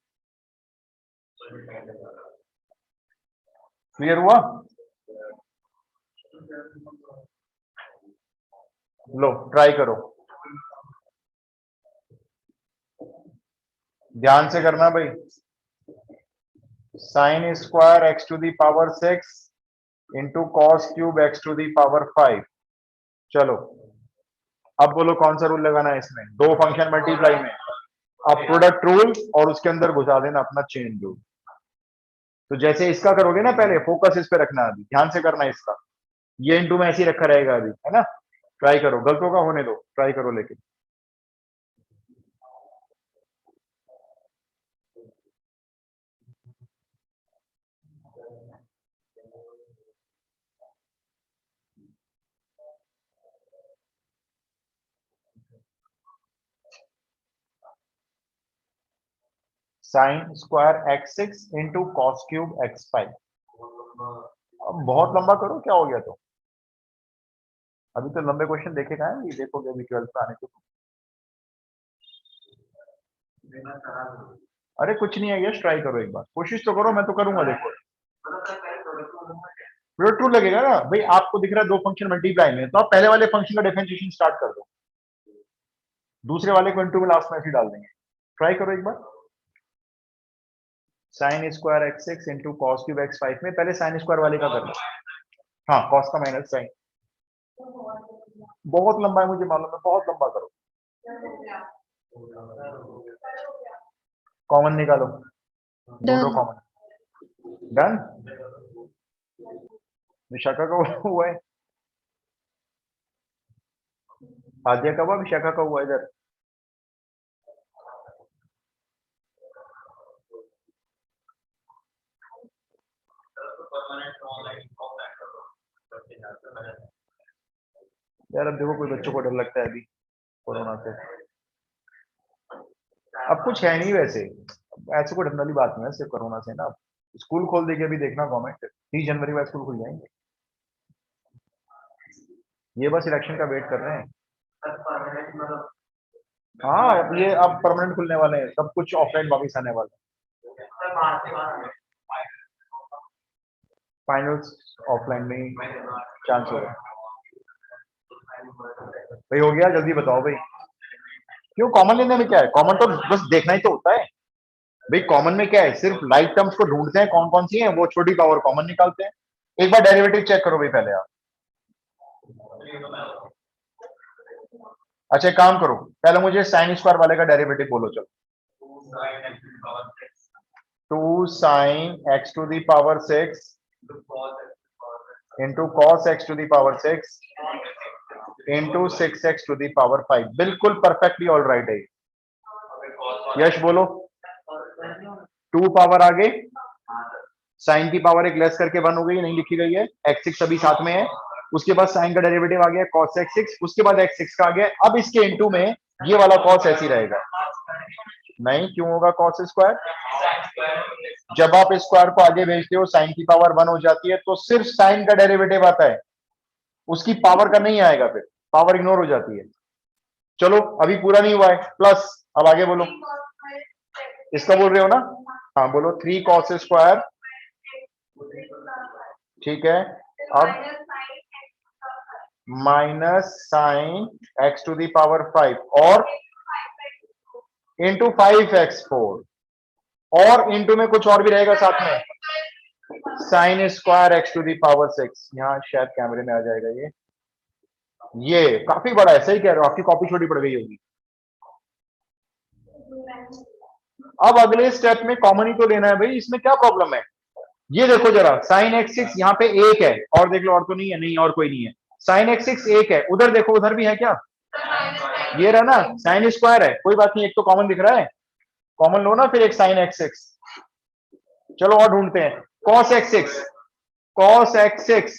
क्लियर हुआ? लो ट्राई करो, ध्यान से करना भाई। Sine square x to the power 6 into cos cube x to the power 5। चलो अब बोलो कौन सा रूल लगाना है इसमें, दो फंक्शन मल्टीप्लाई में। अब प्रोडक्ट रूल और उसके अंदर घुसा देना अपना चेन रूल। तो जैसे इसका करोगे ना, पहले फोकस इस पे रखना, अभी ध्यान से करना इसका, ये इंटू में ऐसे ही रखा रहेगा अभी, है ना। ट्राई करो, गलतों का होने दो, ट्राई करो लेकिन। Sign square x6 into cos cube x5। अब बहुत लंबा करो, क्या हो गया तो, अभी तो लंबे क्वेश्चन देखे कहाँ हैं, ये देखोगे अभी 12th में आने को। अरे कुछ नहीं है यश, ट्राई करो एक बार, कोशिश तो करो, मैं तो करूंगा देखो। प्रोडक्ट रूल लगेगा ना भाई, आपको दिख रहा है दो फंक्शन मल्टीप्लाई में, तो आप पहले वाले फंक्शन का डिफरेंशिएशन स्टार्ट कर दो, दूसरे वाले को इंटू में लास्ट में ऐसे डाल देंगे। ट्राई करो एक बार। Sine square x6 into cos cube x5 में पहले साइन स्क्वायर वाले का कर लो। हाँ, कॉस का माइनस साइन, बहुत लंबा है मुझे मालूम है, बहुत लंबा करो। कॉमन निकालो, ढूंढो कॉमन। डन। विशाखा का हुआ है, आद्या का हुआ, विशाखा का हुआ इधर। यार अब देखो, कोई बच्चों को डर लगता है अभी कोरोना से, अब कुछ है नहीं वैसे, ऐसे कोई डरने वाली बात नहीं है सिर्फ कोरोना से ना। स्कूल खोल देगी अभी, देखना गवर्नमेंट 30 जनवरी में स्कूल खुल जाएंगे, ये बस इलेक्शन का वेट कर रहे हैं। हाँ, अब ये अब परमानेंट खुलने वाले हैं, सब कुछ ऑफलाइन वापिस आने वाला है, फाइनल्स ऑफलाइन में ही चांस हो रहा है भाई। हो गया, जल्दी बताओ भाई, क्यों कॉमन लेने में क्या है, कॉमन तो बस देखना ही तो होता है भाई। कॉमन में क्या है, सिर्फ लाइक टर्म्स को ढूंढते हैं कौन कौन सी हैं, वो छोटी पावर कॉमन निकालते हैं। एक बार डेरिवेटिव चेक करो भाई पहले आप। अच्छा एक काम करो, पहले मुझे साइन स्क्वायर वाले का डेरिवेटिव बोलो चलो। 2 sine x to the power 6 into cos x to the power 6 into 6x to the power 5, बिल्कुल परफेक्टली ऑल राइट है। यश बोलो, 2 पावर आगे, साइन की पावर एक लेस करके 1 हो गई, नहीं लिखी गई है, x6 अभी साथ में है, उसके बाद साइन का डेरिवेटिव आ गया cos x6, उसके बाद x6 का आ गया, अब इसके इनटू में ये वाला cos ऐसे ही रहेगा। नहीं, क्यों होगा cos स्क्वायर, जब आप स्क्वायर को आगे भेजते हो साइन की पावर 1 हो जाती है, तो सिर्फ साइन का डेरिवेटिव आता है, उसकी पावर का नहीं आएगा, फिर पावर इग्नोर हो जाती है। चलो अभी पूरा नहीं हुआ है प्लस, अब आगे बोलो, इसका बोल रहे हो ना। हाँ बोलो, 3 cos स्क्वायर ठीक है, अब minus sine x to the power 5 और इंटू 5x4 और इंटू में कुछ और भी रहेगा साथ में, sine square x to the power 6। यहाँ शायद कैमरे में आ जाएगा ये काफी बड़ा है, सही कह रहे हो, आपकी कॉपी छोटी पड़ गई होगी। अब अगले स्टेप में कॉमन ही तो लेना है भाई, इसमें क्या प्रॉब्लम है। ये देखो जरा, साइन x6 यहाँ पे एक है, और देख लो और तो नहीं है, नहीं और कोई नहीं है, साइन x6 एक है, उधर देखो उधर भी है क्या, ये रहा ना, साइन स्क्वायर है, कोई बात नहीं, एक तो कॉमन दिख रहा है, कॉमन लो ना फिर एक साइन x6। चलो और ढूंढते हैं, cos x6, cos x6,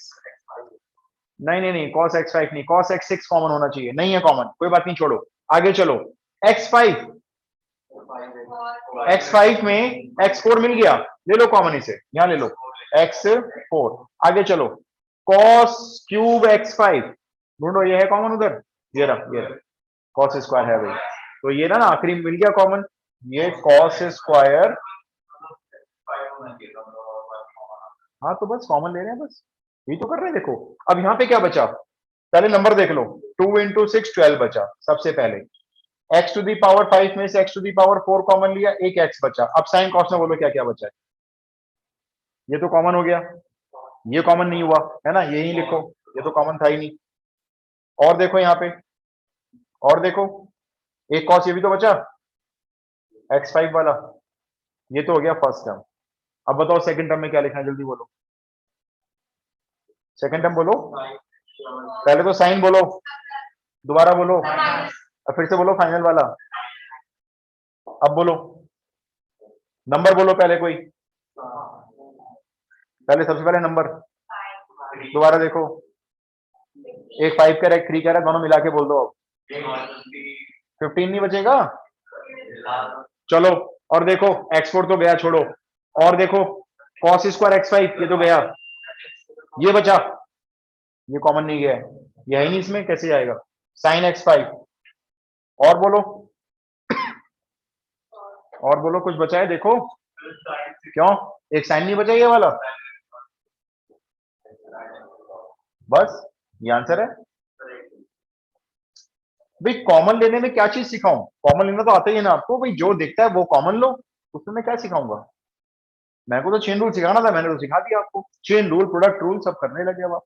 नहीं नहीं नहीं, cos x5 नहीं, cos x6 कॉमन होना चाहिए, नहीं है कॉमन, कोई बात नहीं, छोड़ो आगे चलो। x5, x5 में x4 मिल गया, ले लो कॉमन इसे, यहां ले लो x4, आगे चलो cos क्यूब x5 ढूंढो, ये है कॉमन उधर, ये रहा cos स्क्वायर है भाई, तो ये ना आखिरी मिल गया कॉमन, ये cos स्क्वायर, हाँ तो बस कॉमन ले रहे हैं, बस यही तो कर रहे हैं। देखो अब यहाँ पे क्या बचा, पहले नंबर देख लो, 2 इंटू 6 12 बचा, सबसे पहले x टू दी पावर 5 में से x to the power 4 common लिया, एक x बचा, अब साइन कॉस में बोलो क्या क्या बचा है, ये तो कॉमन हो गया, ये कॉमन नहीं हुआ है ना, यही लिखो, ये तो कॉमन था ही नहीं, और देखो यहाँ पे, और देखो एक कॉस ये भी तो बचा, x5 वाला, ये तो हो गया फर्स्ट टर्म। अब बताओ सेकंड टर्म में क्या लिखना है, जल्दी बोलो, सेकंड टर्म बोलो, पहले तो साइन बोलो, दोबारा बोलो, अब फिर से बोलो फाइनल वाला, अब बोलो नंबर बोलो, पहले कोई, पहले सबसे पहले नंबर, दोबारा देखो, एक 5 कह रहा है, 3 कह रहा है, दोनों मिला के बोल दो, अब 15 नहीं बचेगा, चलो और देखो x4 तो गया, छोड़ो, और देखो cos स्क्वायर x5 ये तो गया, ये बचा, ये कॉमन नहीं गया है, ये है ही नहीं इसमें, कैसे जाएगा, साइन x5, और बोलो, और बोलो कुछ बचा है देखो, क्यों एक साइन नहीं बचा ये वाला, बस ये आंसर है भाई। कॉमन लेने में क्या चीज सिखाऊं, कॉमन लेना तो आता ही है ना आपको भाई, जो दिखता है वो कॉमन लो, उसमें मैं क्या सिखाऊंगा, मेरे को तो चेन रूल सिखाना था, मैंने तो सिखा दिया आपको, चेन रूल प्रोडक्ट रूल सब करने लगे अब आप।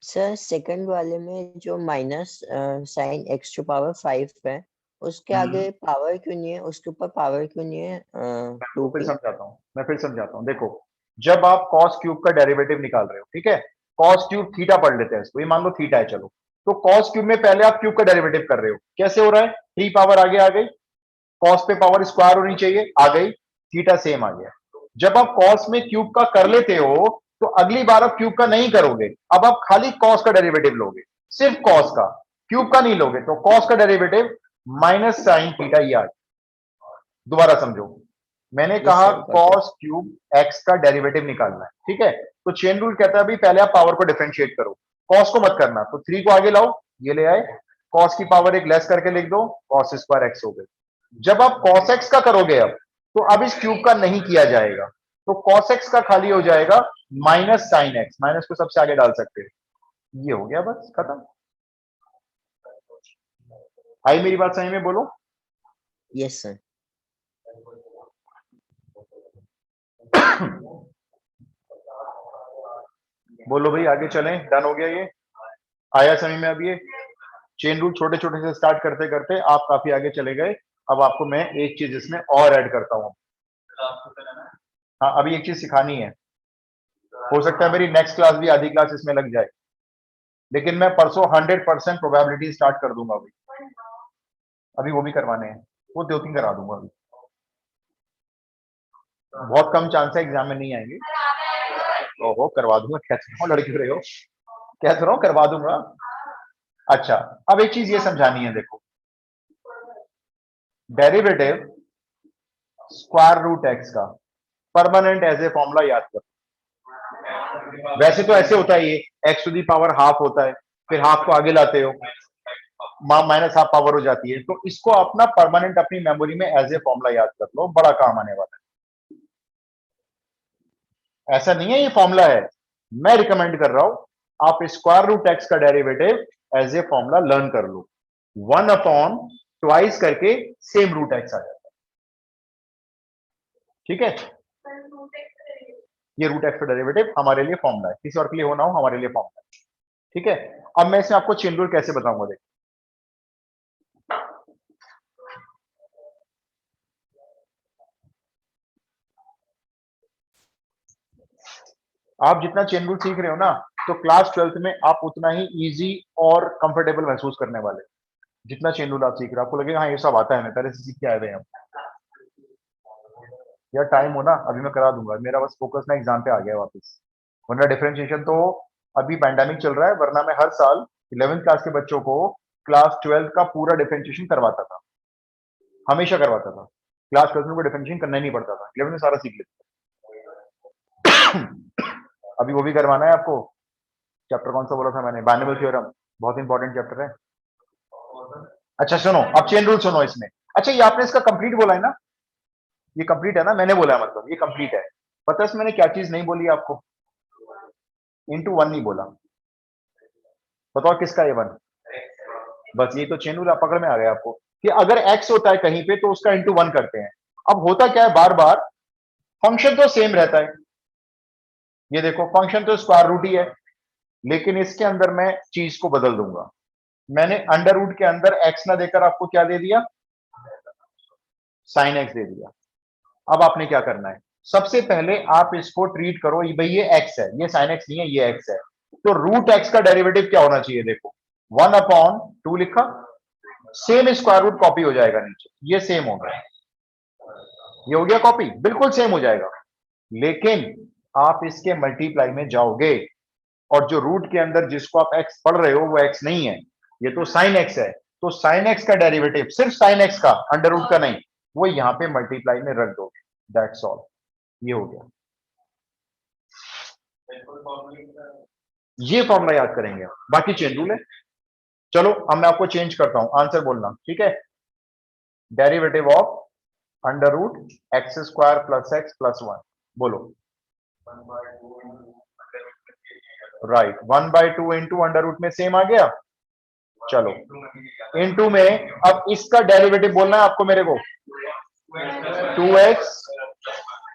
सर सेकंड वाले में जो minus sine x to power 5 है, उसके आगे पावर क्यों नहीं है, उसके ऊपर पावर क्यों नहीं है? मैं फिर समझाता हूँ, मैं फिर समझाता हूँ, देखो जब आप cos क्यूब का डेरिवेटिव निकाल रहे हो, ठीक है, cos क्यूब थीटा पढ़ लेते हैं इसको, ये मान लो थीटा है, चलो तो cos क्यूब में पहले आप क्यूब का डेरिवेटिव कर रहे हो, कैसे हो रहा है, 3 पावर आगे आ गई, cos पे पावर स्क्वायर होनी चाहिए, आ गई, थीटा सेम आ गया। जब आप cos में क्यूब का कर लेते हो तो अगली बार आप क्यूब का नहीं करोगे, अब आप खाली cos का डेरिवेटिव लोगे, सिर्फ cos का, क्यूब का नहीं लोगे, तो cos का डेरिवेटिव माइनस साइन थीटा, ये आ गया। दोबारा समझो, मैंने कहा cos क्यूब x का डेरिवेटिव निकालना है, ठीक है, तो चेन रूल कहता है भाई पहले आप पावर को डिफरेंशिएट करो, cos को मत करना, तो 3 को आगे लाओ, ये ले आए, cos की पावर एक लेस करके लिख दो, cos स्क्वायर x हो गई। जब आप cos x का करोगे अब इस क्यूब का नहीं किया जाएगा, तो cos x का खाली हो जाएगा माइनस साइन x, माइनस को सबसे आगे डाल सकते हैं, ये हो गया, बस खत्म। आई मेरी बात सही में, बोलो यस सर। बोलो भाई आगे चलें, डन हो गया ये, आया समझ में। अब ये चेन रूल छोटे छोटे से स्टार्ट करते करते आप काफी आगे चले गए। अब आपको मैं एक चीज इसमें और ऐड करता हूँ, हाँ अभी एक चीज सिखानी है, हो सकता है मेरी नेक्स्ट क्लास भी आधी क्लास इसमें लग जाए, लेकिन मैं परसों 100% प्रोबेबिलिटी स्टार्ट कर दूंगा अभी वो भी करवाने हैं, वो 2-3 करा दूंगा अभी, बहुत कम चांस है एग्जाम में नहीं आएंगे, ओहो करवा दूंगा, कैसे रहा हूँ लड़के रहे हो, कैसे रहा हूँ, करवा दूंगा। अच्छा अब एक चीज ये समझानी है, देखो डेरिवेटिव स्क्वायर रूट एक्स का परमानेंट एज ए फॉर्मूला याद करो, वैसे तो ऐसे होता है, ये x to the power half होता है, फिर हाफ को आगे लाते हो, माइनस हाफ पावर हो जाती है, तो इसको अपना परमानेंट अपनी मेमोरी में एज ए फॉर्मूला याद कर लो, बड़ा काम आने वाला है। ऐसा नहीं है ये फॉर्मूला है, मैं रिकमेंड कर रहा हूं आप स्क्वायर रूट एक्स का derivative as a formula learn कर लो, 1/2 करके सेम रूट एक्स आ जाता है। ठीक है, ये रूट एक्स का डेरिवेटिव हमारे लिए फॉर्मूला है, किसी और के लिए होना हो हमारे लिए फॉर्मूला है। ठीक है, अब मैं इसमें आपको चेन रूल कैसे बताऊंगा, देखो आप जितना चेन रूल सीख रहे हो ना, तो क्लास 12th में आप उतना ही इजी और कंफर्टेबल महसूस करने वाले, जितना चेन रूल आप सीख रहे हो आपको लगेगा हाँ ये सब आता है, मैं पहले से सीख के आए हुए हैं। यार टाइम हो ना, अभी मैं करा दूंगा, मेरा बस फोकस ना एग्जाम पे आ गया वापस, वरना डिफरेंशिएशन तो अभी पैंडेमिक चल रहा है, वरना मैं हर साल 11th क्लास के बच्चों को क्लास 12 का पूरा डिफरेंशिएशन करवाता था, हमेशा करवाता था। क्लास 12 में कोई डिफरेंशिएशन करना ही नहीं पड़ता था, 11 में सारा सीख लेते थे। अभी वो भी करवाना है आपको। चैप्टर कौन सा बोला था मैंने, बाइनोमियल थ्योरम, बहुत इंपॉर्टेंट चैप्टर है। अच्छा सुनो, अब चेन रूल सुनो इसमें। अच्छा ये आपने इसका कंप्लीट बोला है ना, ये कंप्लीट है ना, मैंने बोला है मतलब ये कंप्लीट है। पता है इसमें मैंने क्या चीज नहीं बोली आपको, इनटू 1 नहीं बोला, बताओ किसका ये 1, बस ये तो चेन रूल आप पकड़ में आ गया आपको कि अगर x होता है कहीं पे तो उसका इंटू 1 करते हैं। अब होता क्या है, बार बार फंक्शन तो सेम रहता है, ये देखो फंक्शन तो स्क्वायर रूट ही है, लेकिन इसके अंदर मैं चीज को बदल दूंगा। मैंने अंडर रूट के अंदर x ना देकर आपको क्या दे दिया, साइन x दे दिया। अब आपने क्या करना है, सबसे पहले आप इसको ट्रीट करो, भाई ये x है, ये साइन x नहीं है, ये x है, तो रूट x का डेरिवेटिव क्या होना चाहिए, देखो 1/2 लिखा, सेम स्क्वायर रूट कॉपी हो जाएगा नीचे, ये सेम हो गया, ये हो गया कॉपी, बिल्कुल सेम हो जाएगा। लेकिन आप इसके मल्टीप्लाई में जाओगे और जो रूट के अंदर जिसको आप x पढ़ रहे हो वो x नहीं है, ये तो साइन x है, तो साइन x का डेरिवेटिव सिर्फ साइन x का, अंडर रूट का नहीं, वो यहां पे मल्टीप्लाई में रख दोगे, दैट्स ऑल, ये हो गया। ये फॉर्मूला याद करेंगे, बाकी चेन रूल है। चलो अब मैं आपको चेंज करता हूं, आंसर बोलना, ठीक है। Derivative of under root x square plus x plus 1, बोलो। राइट, 1/2 इंटू अंडर रूट में सेम आ गया, चलो इनटू में अब इसका डेरिवेटिव बोलना है आपको मेरे को, 2x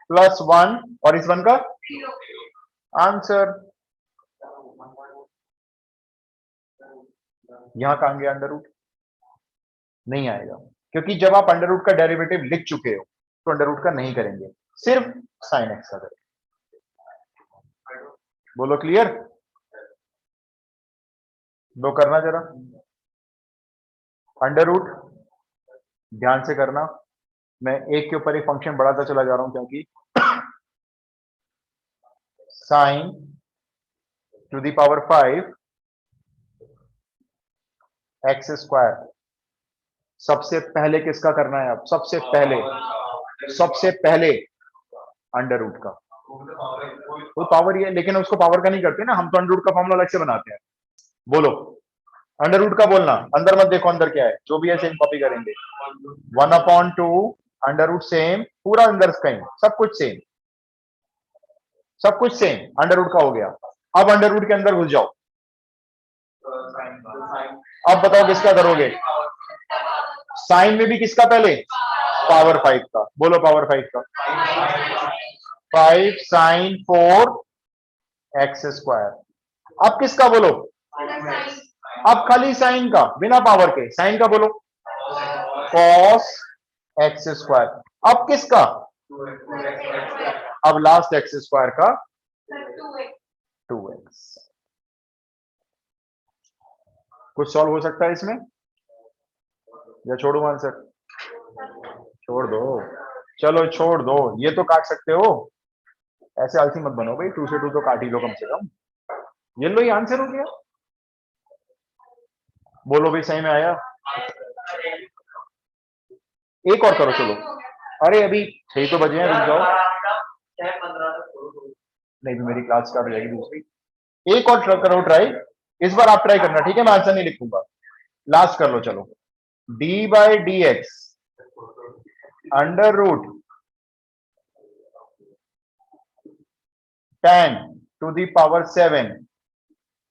प्लस 1 और इस 1 का आंसर, यहां कहां गया अंडर रूट, नहीं आएगा, क्योंकि जब आप अंडर रूट का डेरिवेटिव लिख चुके हो तो अंडर रूट का नहीं करेंगे, सिर्फ साइन एक्स का करेंगे। बोलो क्लियर, दो करना जरा, अंडर रूट ध्यान से करना, मैं एक के ऊपर एक फंक्शन बढ़ाता चला जा रहा हूं, क्योंकि sign to the power 5 x square, सबसे पहले किसका करना है, अब सबसे पहले अंडर रूट का, वो पावर ही है, लेकिन उसको पावर का नहीं करते ना, हम तो अंडर रूट का फॉर्मूला अलग से बनाते हैं। बोलो अंडर रूट का बोलना, अंदर मत देखो अंदर क्या है, जो भी है सेम कॉपी करेंगे, 1/2 अंडर रूट सेम, पूरा अंदर कहीं सब कुछ सेम, सब कुछ सेम अंडर रूट का हो गया। अब अंडर रूट के अंदर घुस जाओ, अब बताओ किसका करोगे, साइन में भी किसका पहले, पावर 5 का, बोलो पावर 5 का, 5 साइन 4 एक्स स्क्वायर, अब किसका बोलो, अब खाली साइन का, बिना पावर के, साइन का बोलो, कॉस एक्स स्क्वायर, अब किसका, अब लास्ट एक्स स्क्वायर का 2x। कुछ सॉल्व हो सकता है इसमें या छोड़ो आंसर, छोड़ दो, चलो छोड़ दो, ये तो काट सकते हो, ऐसे आलसी मत बनो भाई, 2 से 2 तो काट ही लो कम से कम, ये लो ये आंसर हो गया। बोलो भाई सही में आया, एक और करो चलो, अरे अभी 6 तो बजे हैं, रुक जाओ, नहीं भी मेरी क्लास स्टार्ट हो जाएगी दूसरी, एक और करो ट्राई, इस बार आप ट्राई करना, ठीक है, मैं आंसर नहीं लिखूंगा, लास्ट कर लो चलो, d/dx under root tan to the power 7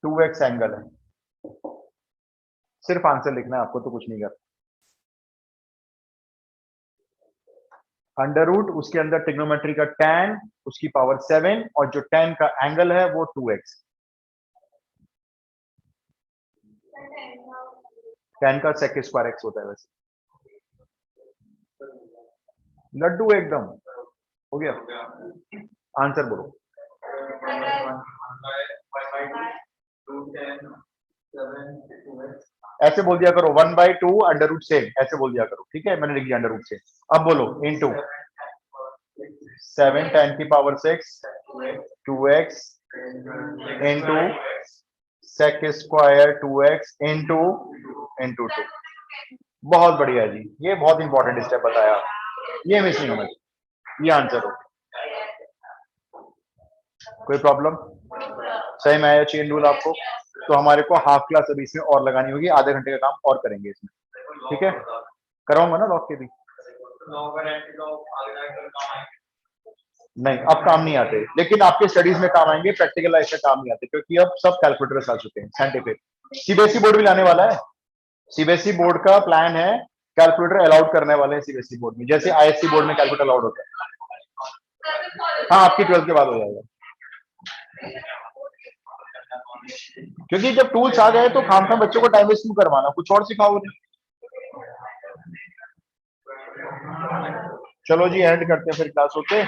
2x angle है। सिर्फ आंसर लिखना है आपको, तो कुछ नहीं करना। अंडर रूट, उसके अंदर ट्रिग्नोमेट्री का tan उसकी पावर 7 और जो tan का एंगल है वो 2x। tan का sec स्क्वायर x होता है वैसे। लड्डू एकदम हो गया। आंसर बोलो। ऐसे बोल दिया करो 1/2 अंडर रूट से, ऐसे बोल दिया करो, ठीक है। मैंने लिख दिया अंडर रूट से। अब बोलो इनटू 7 tan की power 6 2x into sec square 2x into 2। बहुत बढ़िया जी, ये बहुत इंपॉर्टेंट स्टेप बताया, ये मिस नहीं होना चाहिए। ये आंसर हो। कोई प्रॉब्लम? सही में आया चेन रूल आपको? तो हमारे को हाफ क्लास अभी इसमें और लगानी होगी, आधे घंटे का काम और करेंगे इसमें, ठीक है। कराऊंगा ना लॉक के भी? नहीं, अब काम नहीं आते, लेकिन आपके स्टडीज में काम आएंगे, प्रैक्टिकल लाइफ में काम नहीं आते, क्योंकि अब सब कैलकुलेटर्स आ चुके हैं साइंटिफिक। सीबीएसई बोर्ड भी लाने वाला है। सीबीएसई बोर्ड का प्लान है, कैलकुलेटर अलाउड करने वाले हैं सीबीएसई बोर्ड में, जैसे आईएससी बोर्ड में कैलकुलेटर अलाउड होता है। हाँ, आपकी 12th के बाद हो जाएगा, क्योंकि जब टूल्स आ गए तो खामखा बच्चों को टाइम वेस्ट क्यों करवाना, कुछ और सिखाओ उन्हें। चलो जी, एंड करते हैं फिर क्लास, ओके।